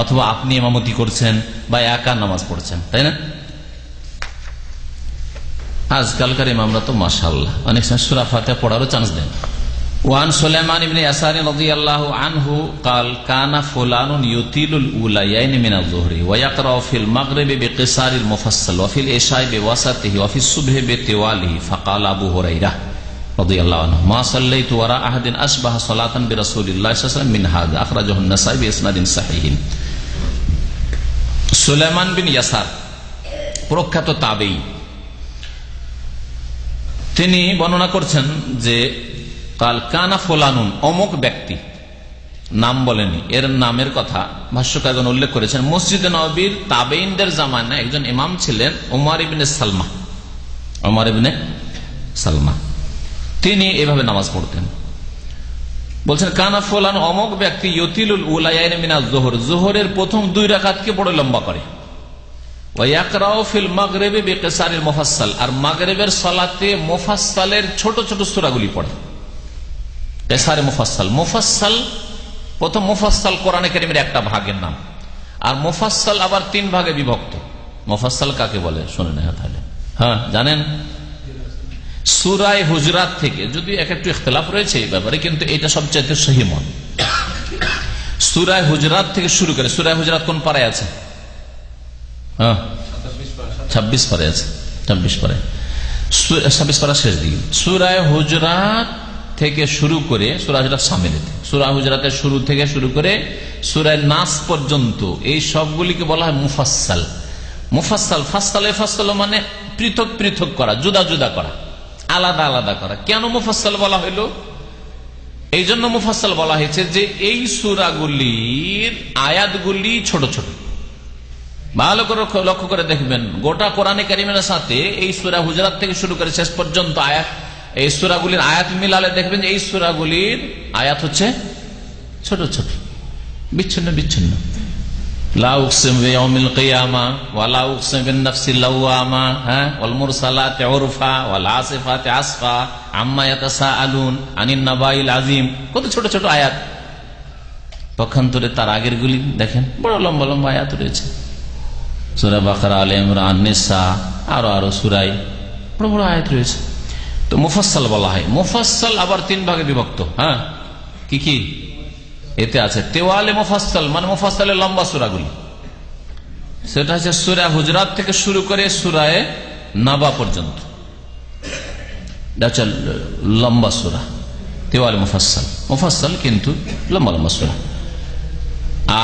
অথবা আপনি ইমামতি করছেন বা একা নামাজ পড়ছেন, তাই না? আজকালকার ইমামরা তো মাশাআল্লাহ অনেক সময় সূরা ফাতিহা পড়ারও চান্স দেন। ওয়ান সুলাইমান ইবনে ইয়াসার রাদিয়াল্লাহু আনহু قال كان فلان يطيل الاوليين من الظهر ويقرأ في المغرب بقصار المفصل وفي العشاء بوسطه وفي الصبح بطواله فقال ابو هريره رضي الله عنه ما صليت وراء احد اشبه صلاه برسول الله صلى الله عليه وسلم من هذا اخرجه النسائي باسناد صحيح। সুলাইমান বিন ইয়াসার প্রখ্যাত তাবেঈ, তিনি বর্ণনা করছেন যে কাল কানা ফুলানুন, অমুক ব্যক্তি, নাম বলেনি, এর নামের কথা ভাষ্যকারগণ উল্লেখ করেছেন। মসজিদে নববীর তাবেঈনদের জামানায় একজন ইমাম ছিলেন উমর ইবনে সালমা। উমর ইবনে সালমা তিনি এভাবে নামাজ পড়তেন। বলছেন কানা ফুলান, অমুক ব্যক্তি ইউতিলুল উলায়াইন মিনাজ যোহর, যোহরের প্রথম 2 রাকাতকে বড় লম্বা করে। ওয়ায়াকরাউ ফিল মাগরিবি বিকিসারিল মুফাসসাল, আর মাগরিবের সালাতে মুফাসসালের ছোট ছোট সূরাগুলি পড়ে। কিসারে মুফাসসাল, মুফাসসাল প্রথম মুফাসসাল কোরআনে কারীমের একটা ভাগের নাম, আর মুফাসসাল আবার 3 ভাগে বিভক্ত। মুফাসসাল কাকে বলে শুনে নেন তাহলে। হ্যাঁ জানেন, সূরা হুজরাত থেকে, যদি একটু ইখতিলাফ রয়েছে এই ব্যাপারে, কিন্তু এটা সবচেয়ে সহিহ মত। সূরা হুজরাত থেকে শুরু করে, সূরা হুজরাত কোন পারায় আছে? 26 পারে আছে, 26 পারে, 26 পারা শেষ দিকে। সূরা হুজরাত থেকে শুরু করে, সূরা হুজরাত শামিলেতে, সূরা হুজরাতের শুরু থেকে শুরু করে সূরা নাস পর্যন্ত এই সবগুলিকে বলা হয় মুফাসসাল। মুফাসসাল, ফাসসাল মানে পৃথক পৃথক করা, জুদা জুদা করা, আলাদা আলাদা করা। কেন মুফাসসাল বলা হইল? এই জন্য মুফাসসাল বলা হয়েছে যে এই সূরাগুলির আয়াতগুলি ছোট ছোট। ভালো করে লক্ষ্য করে দেখবেন, গোটা কোরআনে কারীমের সাথে এই সূরা হুজরাত থেকে শুরু করে শেষ পর্যন্ত আয়াত, এই সূরাগুলির আয়াত মিলালে দেখবেন যে এই সূরাগুলির আয়াত হচ্ছে ছোট ছোট, বিচ্ছিন্ন বিচ্ছিন্ন। লা উকসিমু বিয়াউমিল কিয়ামা ওয়া লা উকসিমু বিন নাফসিল লাওয়ামা, ওয়াল মুরসালাতি উরফা ওয়াল আসিফাতি আসফা আম্মা ইয়াতাসাআলুন আনিন নাবাইল আযীম। কত ছোট ছোট আয়াত। পক্ষান্তরে তার আগের গুলি দেখেন বড় লম্বা লম্বা আয়াত রয়েছে। সূরা বাকারা, আলে ইমরান, নিসা, আরো সূরায় বড় বড় আয়াত রয়েছে। তো মুফাসসাল বলা হয়। মুফাসসাল আবার 3 ভাগে বিভক্ত। কি কি এতে আছে? তেওয়ালে মুফাসসাল মানে মুফাসসালের লম্বা সূরাগুলি, সেটা হচ্ছে সূরা হুজরাত থেকে শুরু করে সূরা নাবা পর্যন্ত, লম্বা সূরা, তেওয়ালে মুফাসসাল। মুফাসসাল কিন্তু লম্বা লম্বা সূরা।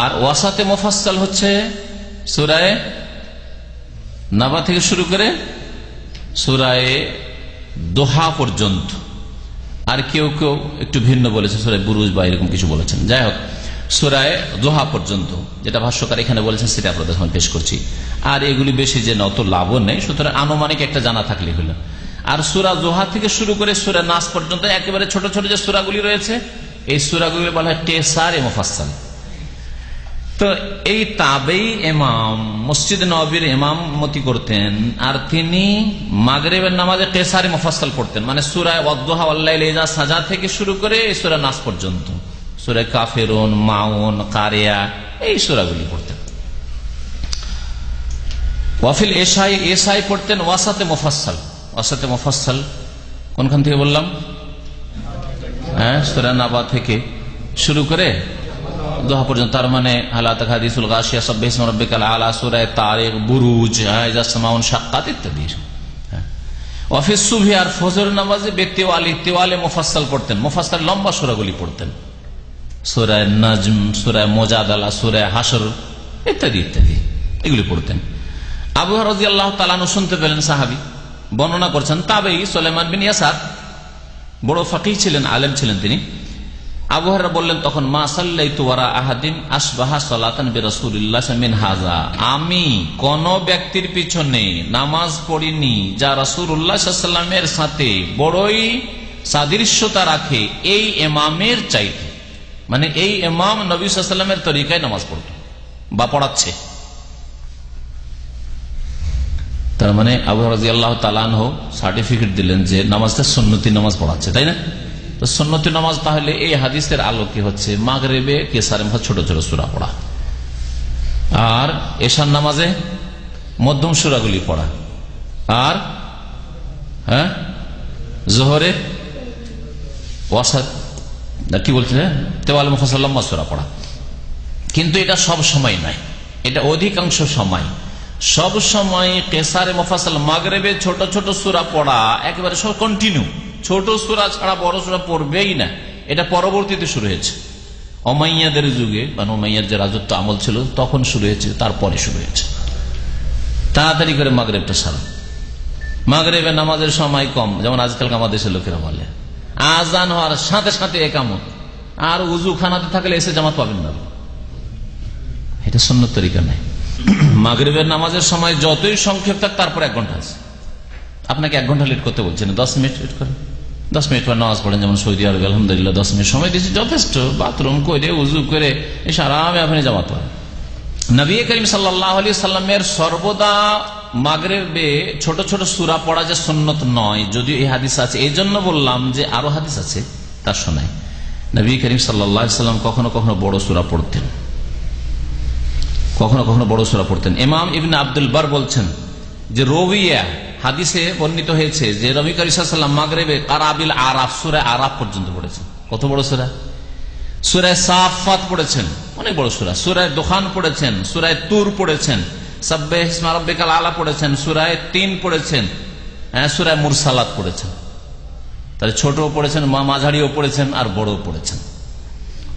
আর ওয়াসাতে মুফাসসাল হচ্ছে সূরা নাবা থেকে শুরু করে সূরা দোহা পর্যন্ত। আর কেউ কেউ একটু ভিন্ন বলেছে, সূরা বুরুজ বা এরকম কিছু বলেছেন। যাই হোক, সূরা দোহা পর্যন্ত যেটা ভাষ্যকার এখানে বলেছেন সেটা আপনাদের সামনে পেশ করছি। আর এগুলি বেশি যে অত লাভও নেই, সুতরাং আনুমানিক একটা জানা থাকলে হলো। আর সূরা দোহা থেকে শুরু করে সূরা নাস পর্যন্ত একেবারে ছোট ছোট যে সূরাগুলি রয়েছে, এই সূরাগুলি বলা হয় কিসারে মুফাসসাল। তো এই তাবেঈ ইমাম মসজিদ নববীর ইমামতি করতেন, আর তিনি মাগরিবের নামাজে কিসারে মুফাসসাল পড়তেন, মানে সূরা ওয়াদ-দুহা ওয়াল-লাইলি ইযা সাজা থেকে শুরু করে সূরা নাস পর্যন্ত, সূরা কাফিরুন, মাউন, কারিয়া, এই সূরাগুলি পড়তেন। ওয়াফিল ইশাই পড়তেন ওয়াসাতে মুফাসসাল। ওয়াসাতে মুফাসসাল কোনখান থেকে বললাম? সূরা নাবা থেকে শুরু করে দোহা পর্যন্ত, তার মানে হালাত হাদিসুল গাশিয়া, সাব্বিহ ইসমা রাব্বিকাল আলা, সূরা তারিক, বুরুজ, ইযা সামাউন শাক্কাত ইত্যাদি। ওয়াফিস সুবহি, আর ফজর নামাজে তেওয়ালে মুফাসসাল পড়তেন। মুফাসসাল লম্বা সূরাগুলি পড়তেন, সূরা নাজম, সূরা মুজাদালা, সূরা হাশর ইত্যাদি ইত্যাদি, এগুলি পড়তেন। আবু হুরায়রা রাদিয়াল্লাহু তাআলা আনহু শুনতে পেলেন, সাহাবী বর্ণনা করছেন, তাবেঈ সুলাইমান বিন ইয়াসার বড় ফাকিহ ছিলেন, আলেম ছিলেন তিনি। আবু হুরায়রা বললেন তখন, মা সাল্লাইতু ওয়ারা আহাদিন আসবাহা সালাতান বিরাসূলিল্লাহ মিন হাযা, আমি কোন ব্যক্তির পিছনে নামাজ পড়িনি যা রাসূলুল্লাহ সাল্লাল্লাহু আলাইহি ওয়াসাল্লামের সাথে বড়ই সাদৃশ্যতা রাখে এই ইমামের চাইতে। মানে এই ইমাম নবী সাল্লাল্লাহু আলাইহি ওয়াসাল্লামের তরিকায় নামাজ পড়ত বা পড়াচ্ছে, তার মানে আবু রাদিয়াল্লাহু তাআলা আনহু সার্টিফিকেট দিলেন যে নামাজটা সুন্নতি নামাজ পড়াচ্ছে, তাই না? তো সুন্নতি নামাজ তাহলে এই হাদিসের আলোকে হচ্ছে মাগরিবে কেসারে ছোট ছোট সূরা পড়া, আর এশার নামাজে মধ্যম সূরাগুলি পড়া, আর জোহরে ওয়াসাত কি বলছে তেওয়াল মুফাসসাল লম্বা সূরা পড়া। কিন্তু এটা সব সময় নয়, এটা অধিকাংশ সময়। সব সময় কেসারে মুফাসসাল মাগরিবে ছোট ছোট সূরা পড়া একেবারে সব কন্টিনিউ, ছোট সূরা ছাড়া বড় সূরা পড়বেই না। এটা পরবর্তীতে শুরু হয়েছে উমাইয়াদের যুগে, মানে উমাইয়ার যে রাজত্ব আমল ছিল তখন শুরু হয়েছে, তারপরে শুরু হয়েছে। তাড়াতাড়ি করে মাগরিবটা সারা। মাগরিবের নামাজের সময় কম, যেমন আজকাল আমাদের দেশের লোকেরা বলে আজান হওয়ার সাথে সাথে একামত, আর উজু খানাতে থাকলে এসে জামাত পাবেন না। এটা সুন্নত তরিকা নাই। মাগরিবের নামাজের সময় যতই সংক্ষেপ থাক তারপর 1 ঘন্টা আছে। আপনাকে 1 ঘন্টা লেট করতে বলছেন, 10 মিনিট লেট করেন, 10 মিনিট পর নামাজ পড়েন। যেমন সৌদি আরবে আলহামদুলিল্লাহ 10 মিনিট সময় দিয়েছে, যথেষ্ট। বাথরুম করে উজু করে এসে আরামে আপনি জামাত পাবেন। নবী করিম সাল্লাল্লাহু আলাইহি সাল্লামের সর্বদা মাগরিবে ছোট ছোট সূরা পড়া যে সুন্নত নয়, যদিও এই হাদিস আছে, এই জন্য বললাম যে আরো হাদিস আছে তার শোনায়। নবী করিম সাল্লাল্লাহু আলাইহি সাল্লাম কখনো কখনো বড় সূরা পড়তেন, কখনো কখনো বড় সূরা পড়তেন। ইমাম ইবনে আব্দুল বার বলছেন যে রবিয়া হাদিসে বর্ণিত হয়েছে যে নবী করিম সাল্লাল্লাহু আলাইহি ওয়াসাল্লাম মাগরিবে কারাবিল আরাফ সূরা আরাফ পর্যন্ত পড়েছেন। কত বড় সূরা! সূরা সাফাত পড়েছেন, অনেক বড় সূরা। সূরা দুখান পড়েছেন, সূরা তুর পড়েছেন, সাব্বিহ ইসমা রাব্বিকাল আলা পড়েছেন, সূরা 3 পড়েছেন, সূরা মুরসালাত পড়েছেন। তাহলে ছোটও পড়েছেন, মাঝারিও পড়েছেন, আর বড়ও পড়েছেন।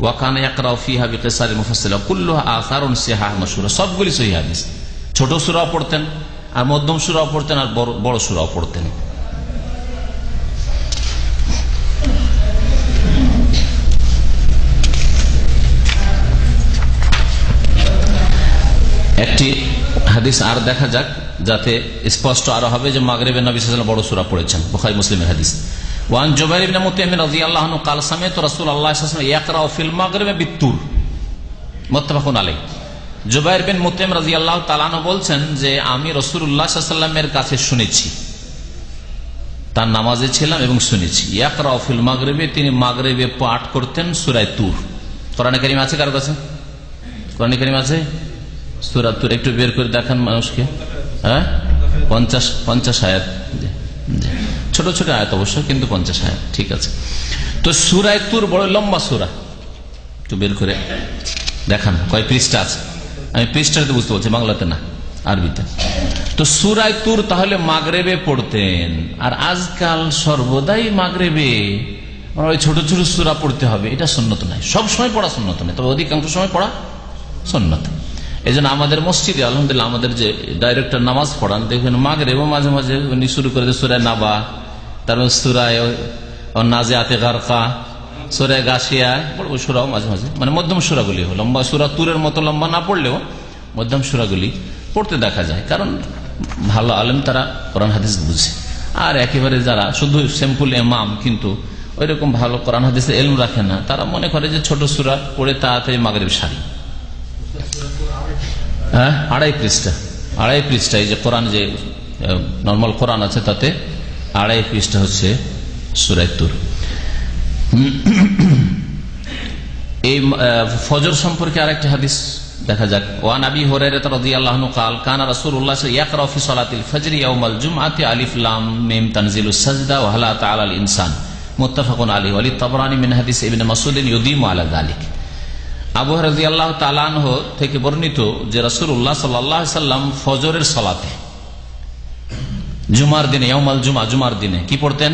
ওয়া কানা ইয়াকরাউ ফিহা বিকিসারিল মুফাসসাল কুল্লুহা আসারুন সিহাহ মাশহুরা, সবগুলি সহিহ হাদিস। ছোট সূরাও পড়তেন, আর মধ্যম সূরাও পড়তেন, আর বড় সূরাও পড়তেন। একটি হাদিস আর দেখা যাক, যাতে স্পষ্ট আরো হবে যে মাগরিবে নবী সাল্লাল্লাহু আলাইহি ওয়াসাল্লাম বড় সূরা পড়েছেন। বুখারী মুসলিমের হাদিস। ওয়ান জুবাইর ইবনে মুতাইম রাদিয়াল্লাহু আনহু قال سمعت رسول الله صلى الله عليه وسلم يقرأ في المغرب بالطور মুত্তাফাকুন আলাইহি। জুবাইর বিন মুতাইম রাদিয়াল্লাহু তাআলা আনহু বলছেন যে আমি রাসূলুল্লাহ সাল্লাল্লাহু আলাইহি ওয়াসাল্লামের কাছে শুনেছি, তার নামাজে ছিলাম এবং শুনেছি। ইয়াকরাউ ফিল মাগরিবে, তিনি মাগরিবে পাঠ করতেন সূরা তুর। কোরআনে কারীম আছে কারো কাছে? কোরআনে কারীম আছে? সূরা তুর একটু বের করে দেখান মানুষকে। 50 আয়াত, ছোট ছোট আয়াত অবশ্য, কিন্তু 50 আয়াত, ঠিক আছে। তো সূরা তুর বড় লম্বা সূরা, একটু বের করে দেখান কয় পৃষ্ঠা আছে। আমি পৃষ্ঠাতে বুঝতে বলছি, বাংলাতে না, আরবিতে। তো সূরা তুর তাহলে মাগরিবে পড়তেন। আর আজকাল সর্বদাই মাগরিবে ওই ছোট ছোট সূরা পড়তে হবে, এটা সুন্নত নয়। সব সময় পড়া সুন্নত নয়, তবে অধিকাংশ সময় পড়া সুন্নত। এই জন্য আমাদের মসজিদে আলহামদুলিল্লাহ আমাদের যে ডাইরেক্টর নামাজ পড়ান, দেখবেন মাগরিবে মাঝে মাঝে উনি শুরু করে সূরা নাবা, তারপর সূরা নাজিআতে গারকা, সূরা গাশিয়া, বড় সূরাও মাঝে মাঝে, মানে মধ্যম সূরাগুলি, লম্বা সূরা তুরের মতো লম্বা না পড়লেও মধ্যম সূরাগুলি পড়তে দেখা যায়। কারণ ভালো আলেম তারা কোরআন হাদিস বুঝে। আর একেবারে যারা শুধু সিম্পল ইমাম কিন্তু ওইরকম ভালো কোরআন হাদিসের ইলম রাখে না, তারা মনে করে যে ছোট সূরা পড়ে তাড়াতাড়ি মাগরিব সারি। 2.5 পৃষ্ঠা এই যে কোরআন, যে নর্মাল কোরআন আছে তাতে 2.5 পৃষ্ঠা হচ্ছে সূরা তুর। এই ফজর সম্পর্কে আরেকটি হাদিস দেখা যাক। ওয়ান আবি হুরায়রা রাদিয়াল্লাহু আনহু قال كان رسول الله يقرأ في صلاة الفجر يوم الجمعة ألف لام ميم تنزيل السجدة وهل أتى على الإنسان متفق عليه وللطبراني من حديث ابن مسعود يديم على ذلك। আবু হুরায়রা রাদিয়াল্লাহু তাআলা আনহু থেকে বর্ণিত যে রাসূলুল্লাহ সাল্লাল্লাহু আলাইহি সাল্লাম ফজরের সালাতে জুমার দিনে, ইয়াউমুল জুমআ, জুমার দিনে কি পড়তেন?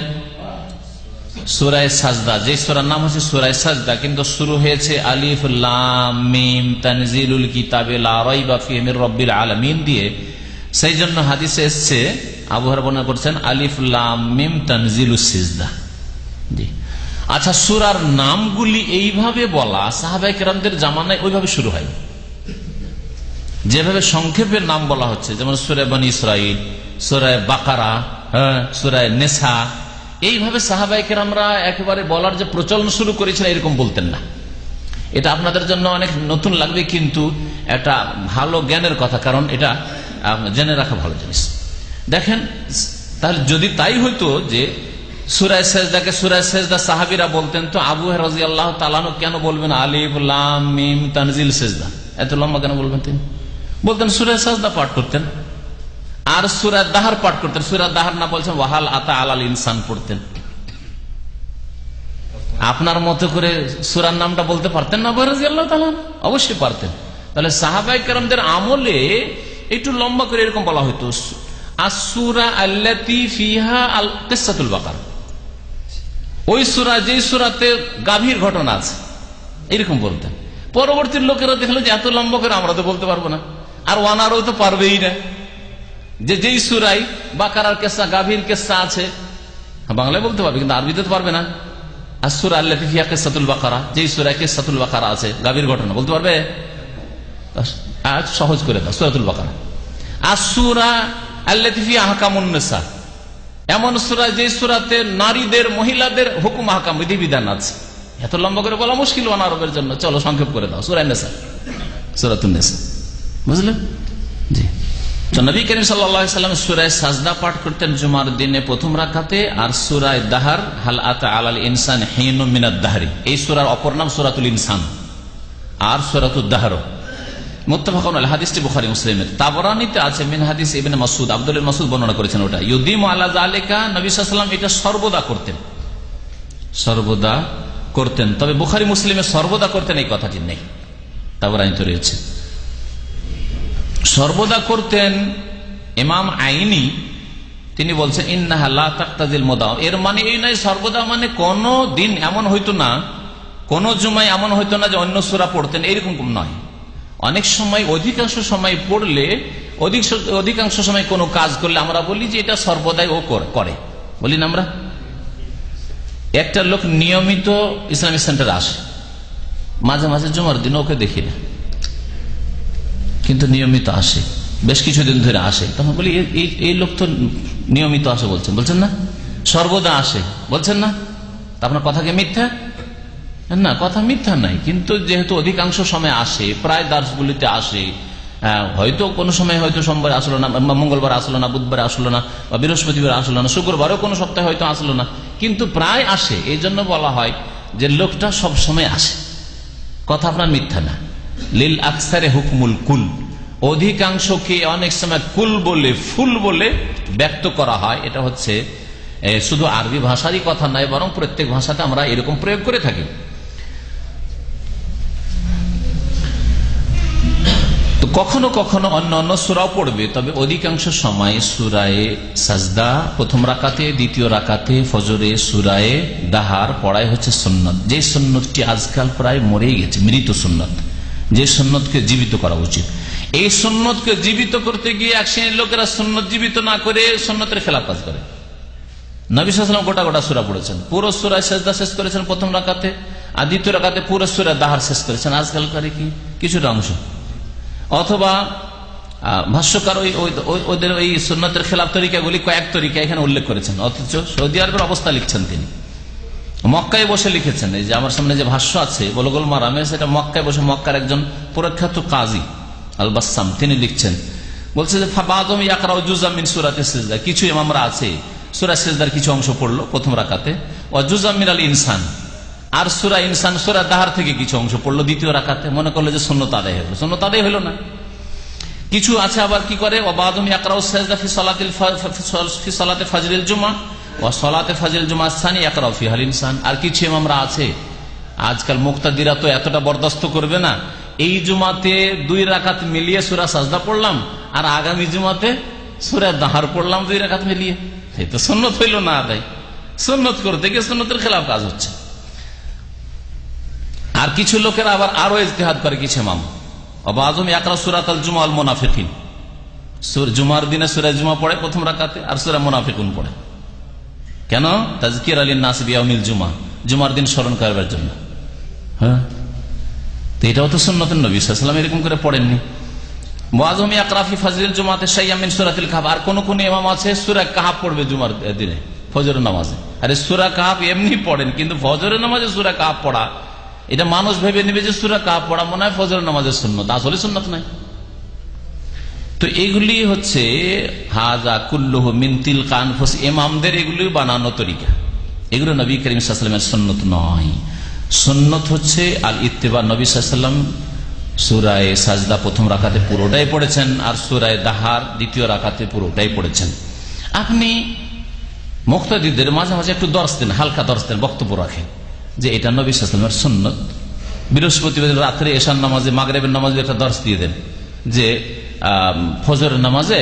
সূরা সাজদা, যে সূরার নাম হচ্ছে সূরা সাজদা, কিন্তু শুরু হয়েছে আলিফ লাম মিম তানজিলুল কিতাবে লা রাইবা ফিহি মির রাব্বিল আলামিন দিয়ে। সেই জন্য হাদিসে এসেছে, আবু হুরায়রা বর্ণনা করেছেন আলিফ লাম মিম তানজিলুস সিজদা। জি, আচ্ছা, সূরার নামগুলি এইভাবে বলা সাহাবায়ে কেরামদের জামানায় ওইভাবে শুরু হয়, যেভাবে সংক্ষেপের নাম বলা হচ্ছে, যেমন সূরা বনী ইসরাঈল, সূরা বাকারা, সূরা নিসা, এইভাবে সাহাবায়ে কেরামরা একেবারে বলার যে প্রচলন শুরু করেছিলেন এরকম বলতেন না। এটা আপনাদের জন্য অনেক নতুন লাগবে, কিন্তু একটা ভালো জ্ঞানের কথা, কারণ এটা জেনে রাখা ভালো জিনিস। দেখেন, তাহলে যদি তাই হইতো যে সূরা সেজদাকে সূরা সেজদা সাহাবীরা বলতেন, তো আবু হুরায়রা রাদিয়াল্লাহু তাআলা আনহু কেন বলবেন আলিফ লাম মিম তানজিল সেজদা? এত লম্বা কেন বলবেন? তিনি বলতেন সূরা সেজদা পাঠ করতেন আর সূরা দাহর পাঠ করতেন। সূরা দাহর না বলছেন ওয়াহাল আতা আলাল ইনসান পড়তেন। আপনার মতো করে সূরার নামটা বলতে পারতেন না আবু হুরায়রা রাদিয়াল্লাহু তাআলা? অবশ্যই পারতেন। তাহলে সাহাবায়ে কেরামদের আমলে একটু লম্বা করে এরকম বলা হতো আসসূরা আল্লাতী ফিহা আল কিসসাতুল বাকারা, ওই সূরা যেই সূরাতে গাভীর ঘটনা আছে, এরকম বলতেন। পরবর্তী লোকেরা দেখলো যে এত লম্বা করে আমরা তো বলতে পারবো না, আর ওয়ানারও তো পারবেই না, যে যেই সূরায় বাকারার কিসসা গাভীর কিসসা আছে বাংলায় বলতে পারবে কিন্তু আরবিতে তো পারবে না। আসসূরা আল্লাতী ফিহা কিসসাতুল বাকারা, যেই সূরায় কিসসাতুল বাকারা আছে গাভীর ঘটনা বলতে পারবে? আজ সহজ করে দাও সূরাতুল বাকারা। আসসূরা আল্লাতী ফিহা আহকামুন নিসা, এমন সূরা যে সূরাতে নারীদের মহিলাদের হুকুম আহকাম বিধিবিধান আছে। এত লম্বা করে বলা মুশকিল আরবের জন্য, চলো সংক্ষেপ করে দাও সূরা নিসা, সূরাতুন নিসা। বুঝলেন? জি। তো নবী করিম সাল্লাল্লাহু আলাইহি ওয়াসাল্লাম সূরা সাজদা পাঠ করতেন জুমার দিনে প্রথম রাকাতে, আর সূরা দাহর হাল আতা আলাল ইনসান হিনুম মিনাদ দাহরি, এই সূরার অপর নাম সূরাতুল ইনসান আর সূরাতুদ দাহর। মুত্তাফাকুন আলাইহি, হাদিসটি বুখারী মুসলিমের। তাবরানীতে আছে মিন হাদিস ইবনে মাসউদ, আব্দুল্লাহ ইবনে মাসউদ বর্ণনা করেছেন ওটা। ইউদিমু আলা যালিকা, নবী সাল্লাল্লাহু আলাইহি ওয়াসাল্লাম এটা সর্বদা করতেন, সর্বদা করতেন। তবে বুখারী মুসলিমে সর্বদা করতেন এই কথাটি নেই, তাবরানীতে রয়েছে সর্বদা করতেন। ইমাম আইনি তিনি বলছেন ইন্নাহা লা তাকতাজিল মুদাওয়াম, এর মানে এই নয় সর্বদা মানে কোন দিন এমন হইতো না, কোন জুমায় এমন হইতো না যে অন্য সূরা পড়তেন, এরকম নয়। অনেক সময় অধিকাংশ সময় পড়লে, অধিকাংশ সময় কোনো কাজ করলে আমরা বলি যে এটা সর্বদাই ও করে, বলি না আমরা? একটা লোক নিয়মিত ইসলামিক সেন্টারে আসে, মাঝে মাঝে জুমার দিন ওকে দেখি না, কিন্তু নিয়মিত আসে, বেশ কিছুদিন ধরে আসে, তখন বলি এই লোক তো নিয়মিত আসে বলছেন না, সর্বদা আসে বলছেন না, আপনার কথা কি মিথ্যা? না, কথা মিথ্যা নাই, কিন্তু যেহেতু অধিকাংশ সময় আসে, প্রায় দার্সগুলিতে আসে, হয়তো কোনো সময় হয়তো সোমবার আসলো না, মঙ্গলবার আসলো না, বুধবার আসলো না, বা বৃহস্পতিবার আসলো না, শুক্রবারও কোনো সপ্তাহে হয়তো আসলো না, কিন্তু প্রায় আসে, এই জন্য বলা হয় যে লোকটা সব সময় আসে। কথা আপনার মিথ্যা না। লিল আকসারে হুকমুল কুল, অধিকাংশকে অনেক সময় কুল বলে, ফুল বলে ব্যক্ত করা হয়। এটা হচ্ছে শুধু আরবি ভাষারই কথা নয়, বরং প্রত্যেক ভাষাতে আমরা এরকম প্রয়োগ করে থাকি। তো কখনো কখনো অন্য অন্য সূরাও পড়বে, তবে অধিকাংশ সময় সূরায়ে সাজদা প্রথম রাকাতে, দ্বিতীয় রাকাতে, ফজরে সূরায়ে দাহার পড়াই হচ্ছে সুন্নত, যে সুন্নতটি আজকাল প্রায় মরেই গেছে, মৃত সুন্নত, যে সুন্নতকে জীবিত করা উচিত। এই সুন্নতকে জীবিত করতে গিয়ে এক শ্রেণীর লোকেরা সুন্নত জীবিত না করে সুন্নতের খেলাফ কাজ করে। নবী সাল্লাল্লাহু আলাইহি ওয়াসাল্লাম গোটা গোটা সূরা পড়েছেন, পুরো সূরা সাজদা শেষ করেছেন প্রথম রাকাতে, আর দ্বিতীয় রাকাতে পুরো সূরা দাহার শেষ করেছেন। আজকাল করে কি কিছুটা অংশ, অথবা ভাষ্যকার ওদের ওই সুন্নতের খেলাফ তরিকাগুলি কয়েক তরিকা এখানে উল্লেখ করেছেন, অথচ সৌদি আরবের অবস্থা লিখছেন তিনি, মক্কায় বসে লিখেছেন। এই যে আমার সামনে যে ভাষ্য আছে বুলুগুল মারামে, সেটা মক্কায় বসে, মক্কার একজন প্রখ্যাত কাজী আল বাসসাম তিনি লিখছেন, বলছে যে ফাবাদুম ইয়াকরাউ জুযাম মিন সূরাতি সিজদা, কিছু ইমামরা আছে সূরা সিজদার কিছু অংশ পড়লো প্রথম রাকাতে, ওয়া জুযাম মিনাল ইনসান, আর সূরা ইনসান সূরা দাহার থেকে কিছু অংশ পড়লো দ্বিতীয় রাকাতে, মনে করলো যে সুন্নত আদায় হলো, সুন্নত আদায় হলো না। কিছু আছে আবার কি করে, ওয়া বাদুম ইয়াকরাউ সাজদা ফি সালাতি ফাজরিল জুমআ ওয়া সালাতি ফাজরিল জুমআ সানি ইয়াকরাউ ফিহাল ইনসান। আর কিছু ইমামরা আছে, আজকাল মুক্তাদিরা তো এতটা বরদাস্ত করবে না, এই জুমাতে 2 রাকাত মিলিয়ে সূরা সাজদা পড়লাম, আর আগামী জুমাতে সূরা দাহার পড়লাম 2 রাকাত মিলিয়ে, এই তো সুন্নত হইল না আদায়। সুন্নত করতে গিয়ে সুন্নতের খেলাফ কাজ হচ্ছে। আর কিছু লোকেরা আবার আরো ইজতিহাদ করে, কিছু ইমাম আযম ইয়াকরা সূরাতুল জুমআ আল মুনাফিকিন, জুমার দিনে সূরা জুমা পড়ে প্রথম রাকাতে, আর সূরা মুনাফিকুন পড়ে। কেন? তাযকিরা লিন নাস বিয়াউমিল জুমআ, জুমার দিন স্মরণ করবার জন্য। হ্যাঁ, তো এটাও তো সুন্নতুন নবী সাল্লাল্লাহু আলাইহি ওয়াসাল্লাম এরকম করে পড়েননি। মুআযম ইয়াকরা ফি ফাজরিল জুমাতে শাইয়্যাম মিন সূরাতিল কাহফ, আর কোন কোন ইমাম আছে সূরা কাহফ পড়বে জুমার দিনে ফজরের নামাজে। আরে সূরা কাহফ এমনি পড়েন, কিন্তু ফজরের নামাজে সূরা কাহফ পড়া, এটা মানুষ ভেবে নেবে যে সূরা কাহফ পড়া মনে হয় ফজরের নামাজের সুন্নত, আসলে সুন্নত নাই। তো এগুলি হচ্ছে হাজা কুল্লুহু মিন তিলকা আনফুসিহিম, ইমামদের এগুলি বানানো তরিকা, এগুলো নবী করিম সাল্লাল্লাহু আলাইহি ওয়াসাল্লামের সুন্নত নয়। সুন্নত হচ্ছে আল ইত্তিবা। নবী সাল্লাল্লাহু আলাইহি ওয়াসাল্লাম সূরা সাজদা প্রথম রাকাতে পুরোটাই পড়েছেন, আর সূরা দাহার দ্বিতীয় রাকাতে পুরোটাই পড়েছেন। আপনি মুক্তাদিদের মাঝে মাঝে একটু দর্শ দেন, হালকা দর্শ দেন, বক্তব্য রাখেন যে এটা নবী সাল্লাল্লাহু আলাইহি ওয়াসাল্লামের সুন্নত। বৃহস্পতিবার রাত্রে এশার নামাজে, মাগরিবের নামাজে একটা দর্শ দিয়ে দেন যে ফজরের নামাজে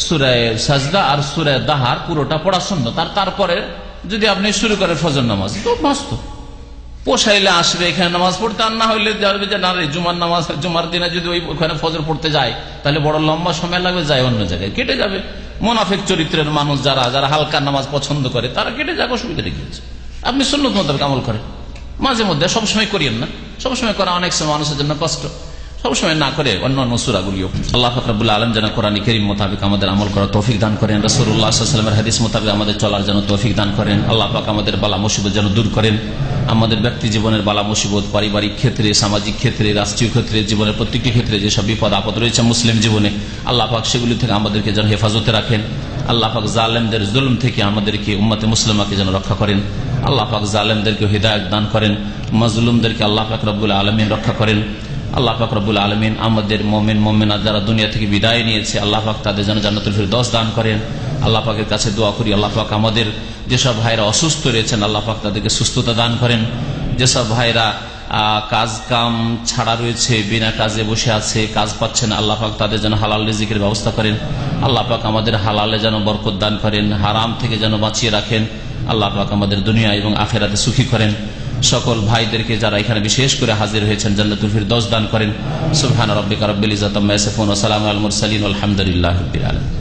সূরা সাজদা আর সূরা দাহার পুরোটা পড়া সুন্নত, আর তারপরে যদি আপনি শুরু করেন ফজর নামাজ, তো মস্ত পোষাইলে আসবে এখানে নামাজ পড়তে, আর না হইলে যাবে যে না রে জুমার নামাজ, জুমার দিনে যদি ওখানে ফজর পড়তে যায় তাহলে বড় লম্বা সময় লাগবে, যায় অন্য জায়গায়, কেটে যাবে। মুনাফিক চরিত্রের মানুষ যারা যারা হালকা নামাজ পছন্দ করে তারা কেটে যাবে, অসুবিধা রেখেছে। আপনি সুন্নত মোতাবেক আমল করেন, মাঝে মধ্যে, সবসময় করিয়েন না। সবসময় করা অনেক সময় মানুষের জন্য কষ্ট, সবসময় না করে অন্যান্য সূরাগুলিও। আল্লাহ পাক রব্বুল আলামিন যেন কোরআন কারীম মোতাবেক আমাদের আমল করার তৌফিক দান করেন, রাসূলুল্লাহ সাল্লাল্লাহু আলাইহি ওয়াসাল্লামের হাদিস মোতাবেক আমাদের চলার জন্য তৌফিক দান করেন। আল্লাহ পাক আমাদের বালা মুসিবত যেন দূর করেন, আমাদের ব্যক্তি জীবনের বালা মুসিবত, পারিবারিক ক্ষেত্রে, সামাজিক ক্ষেত্রে, রাষ্ট্রীয় ক্ষেত্রে, জীবনের প্রত্যেকটি ক্ষেত্রে যেসব বিপদ আপদ রয়েছে মুসলিম জীবনে, আল্লাহ পাক সেগুলি থেকে আমাদেরকে যেন হেফাজতে রাখেন। আল্লাহ পাক জালেমদের জুলুম থেকে আমাদেরকে, উম্মতে মুসলিমাকে যেন রক্ষা করেন। আল্লাহ পাক জালেমদেরকে হিদায়াত দান করেন, মাজলুমদেরকে আল্লাহ পাক রব্বুল আলামিন রক্ষা করেন। আল্লাহ পাক রব্বুল আলামিন আমাদের মুমিন মুমিনাত যারা দুনিয়া থেকে বিদায় নিয়েছে, আল্লাহ পাক তাদের যেন জান্নাতুল ফিরদৌস দান করেন। আল্লাহ পাকের কাছে দোয়া করি, আল্লাহ পাক আমাদের যেসব ভাইরা অসুস্থ রয়েছেন আল্লাহ পাক তাদেরকে সুস্থতা দান করেন। যেসব ভাইরা কাজ কাম ছাড়া রয়েছে, বিনা কাজে বসে আছে, কাজ পাচ্ছে না, আল্লাহ পাক তাদের যেন হালাল রিজিকের ব্যবস্থা করেন। আল্লাহ পাক আমাদের হালালে যেন বরকত দান করেন, হারাম থেকে যেন বাঁচিয়ে রাখেন। আল্লাহ পাক আমাদের দুনিয়া এবং আখিরাতে সুখী করেন। সকল ভাইদেরকে যারা এখানে বিশেষ করে হাজির হয়েছেন জান্নাতুল ফিরদৌস দান করেন। সুবহান রাব্বিকা রাব্বিল ইজ্জাতি আম্মা ইয়াসিফুন ওয়া সালামুন আলাল মুরসালিন ওয়াল হামদুলিল্লাহি রাব্বিল আলামিন।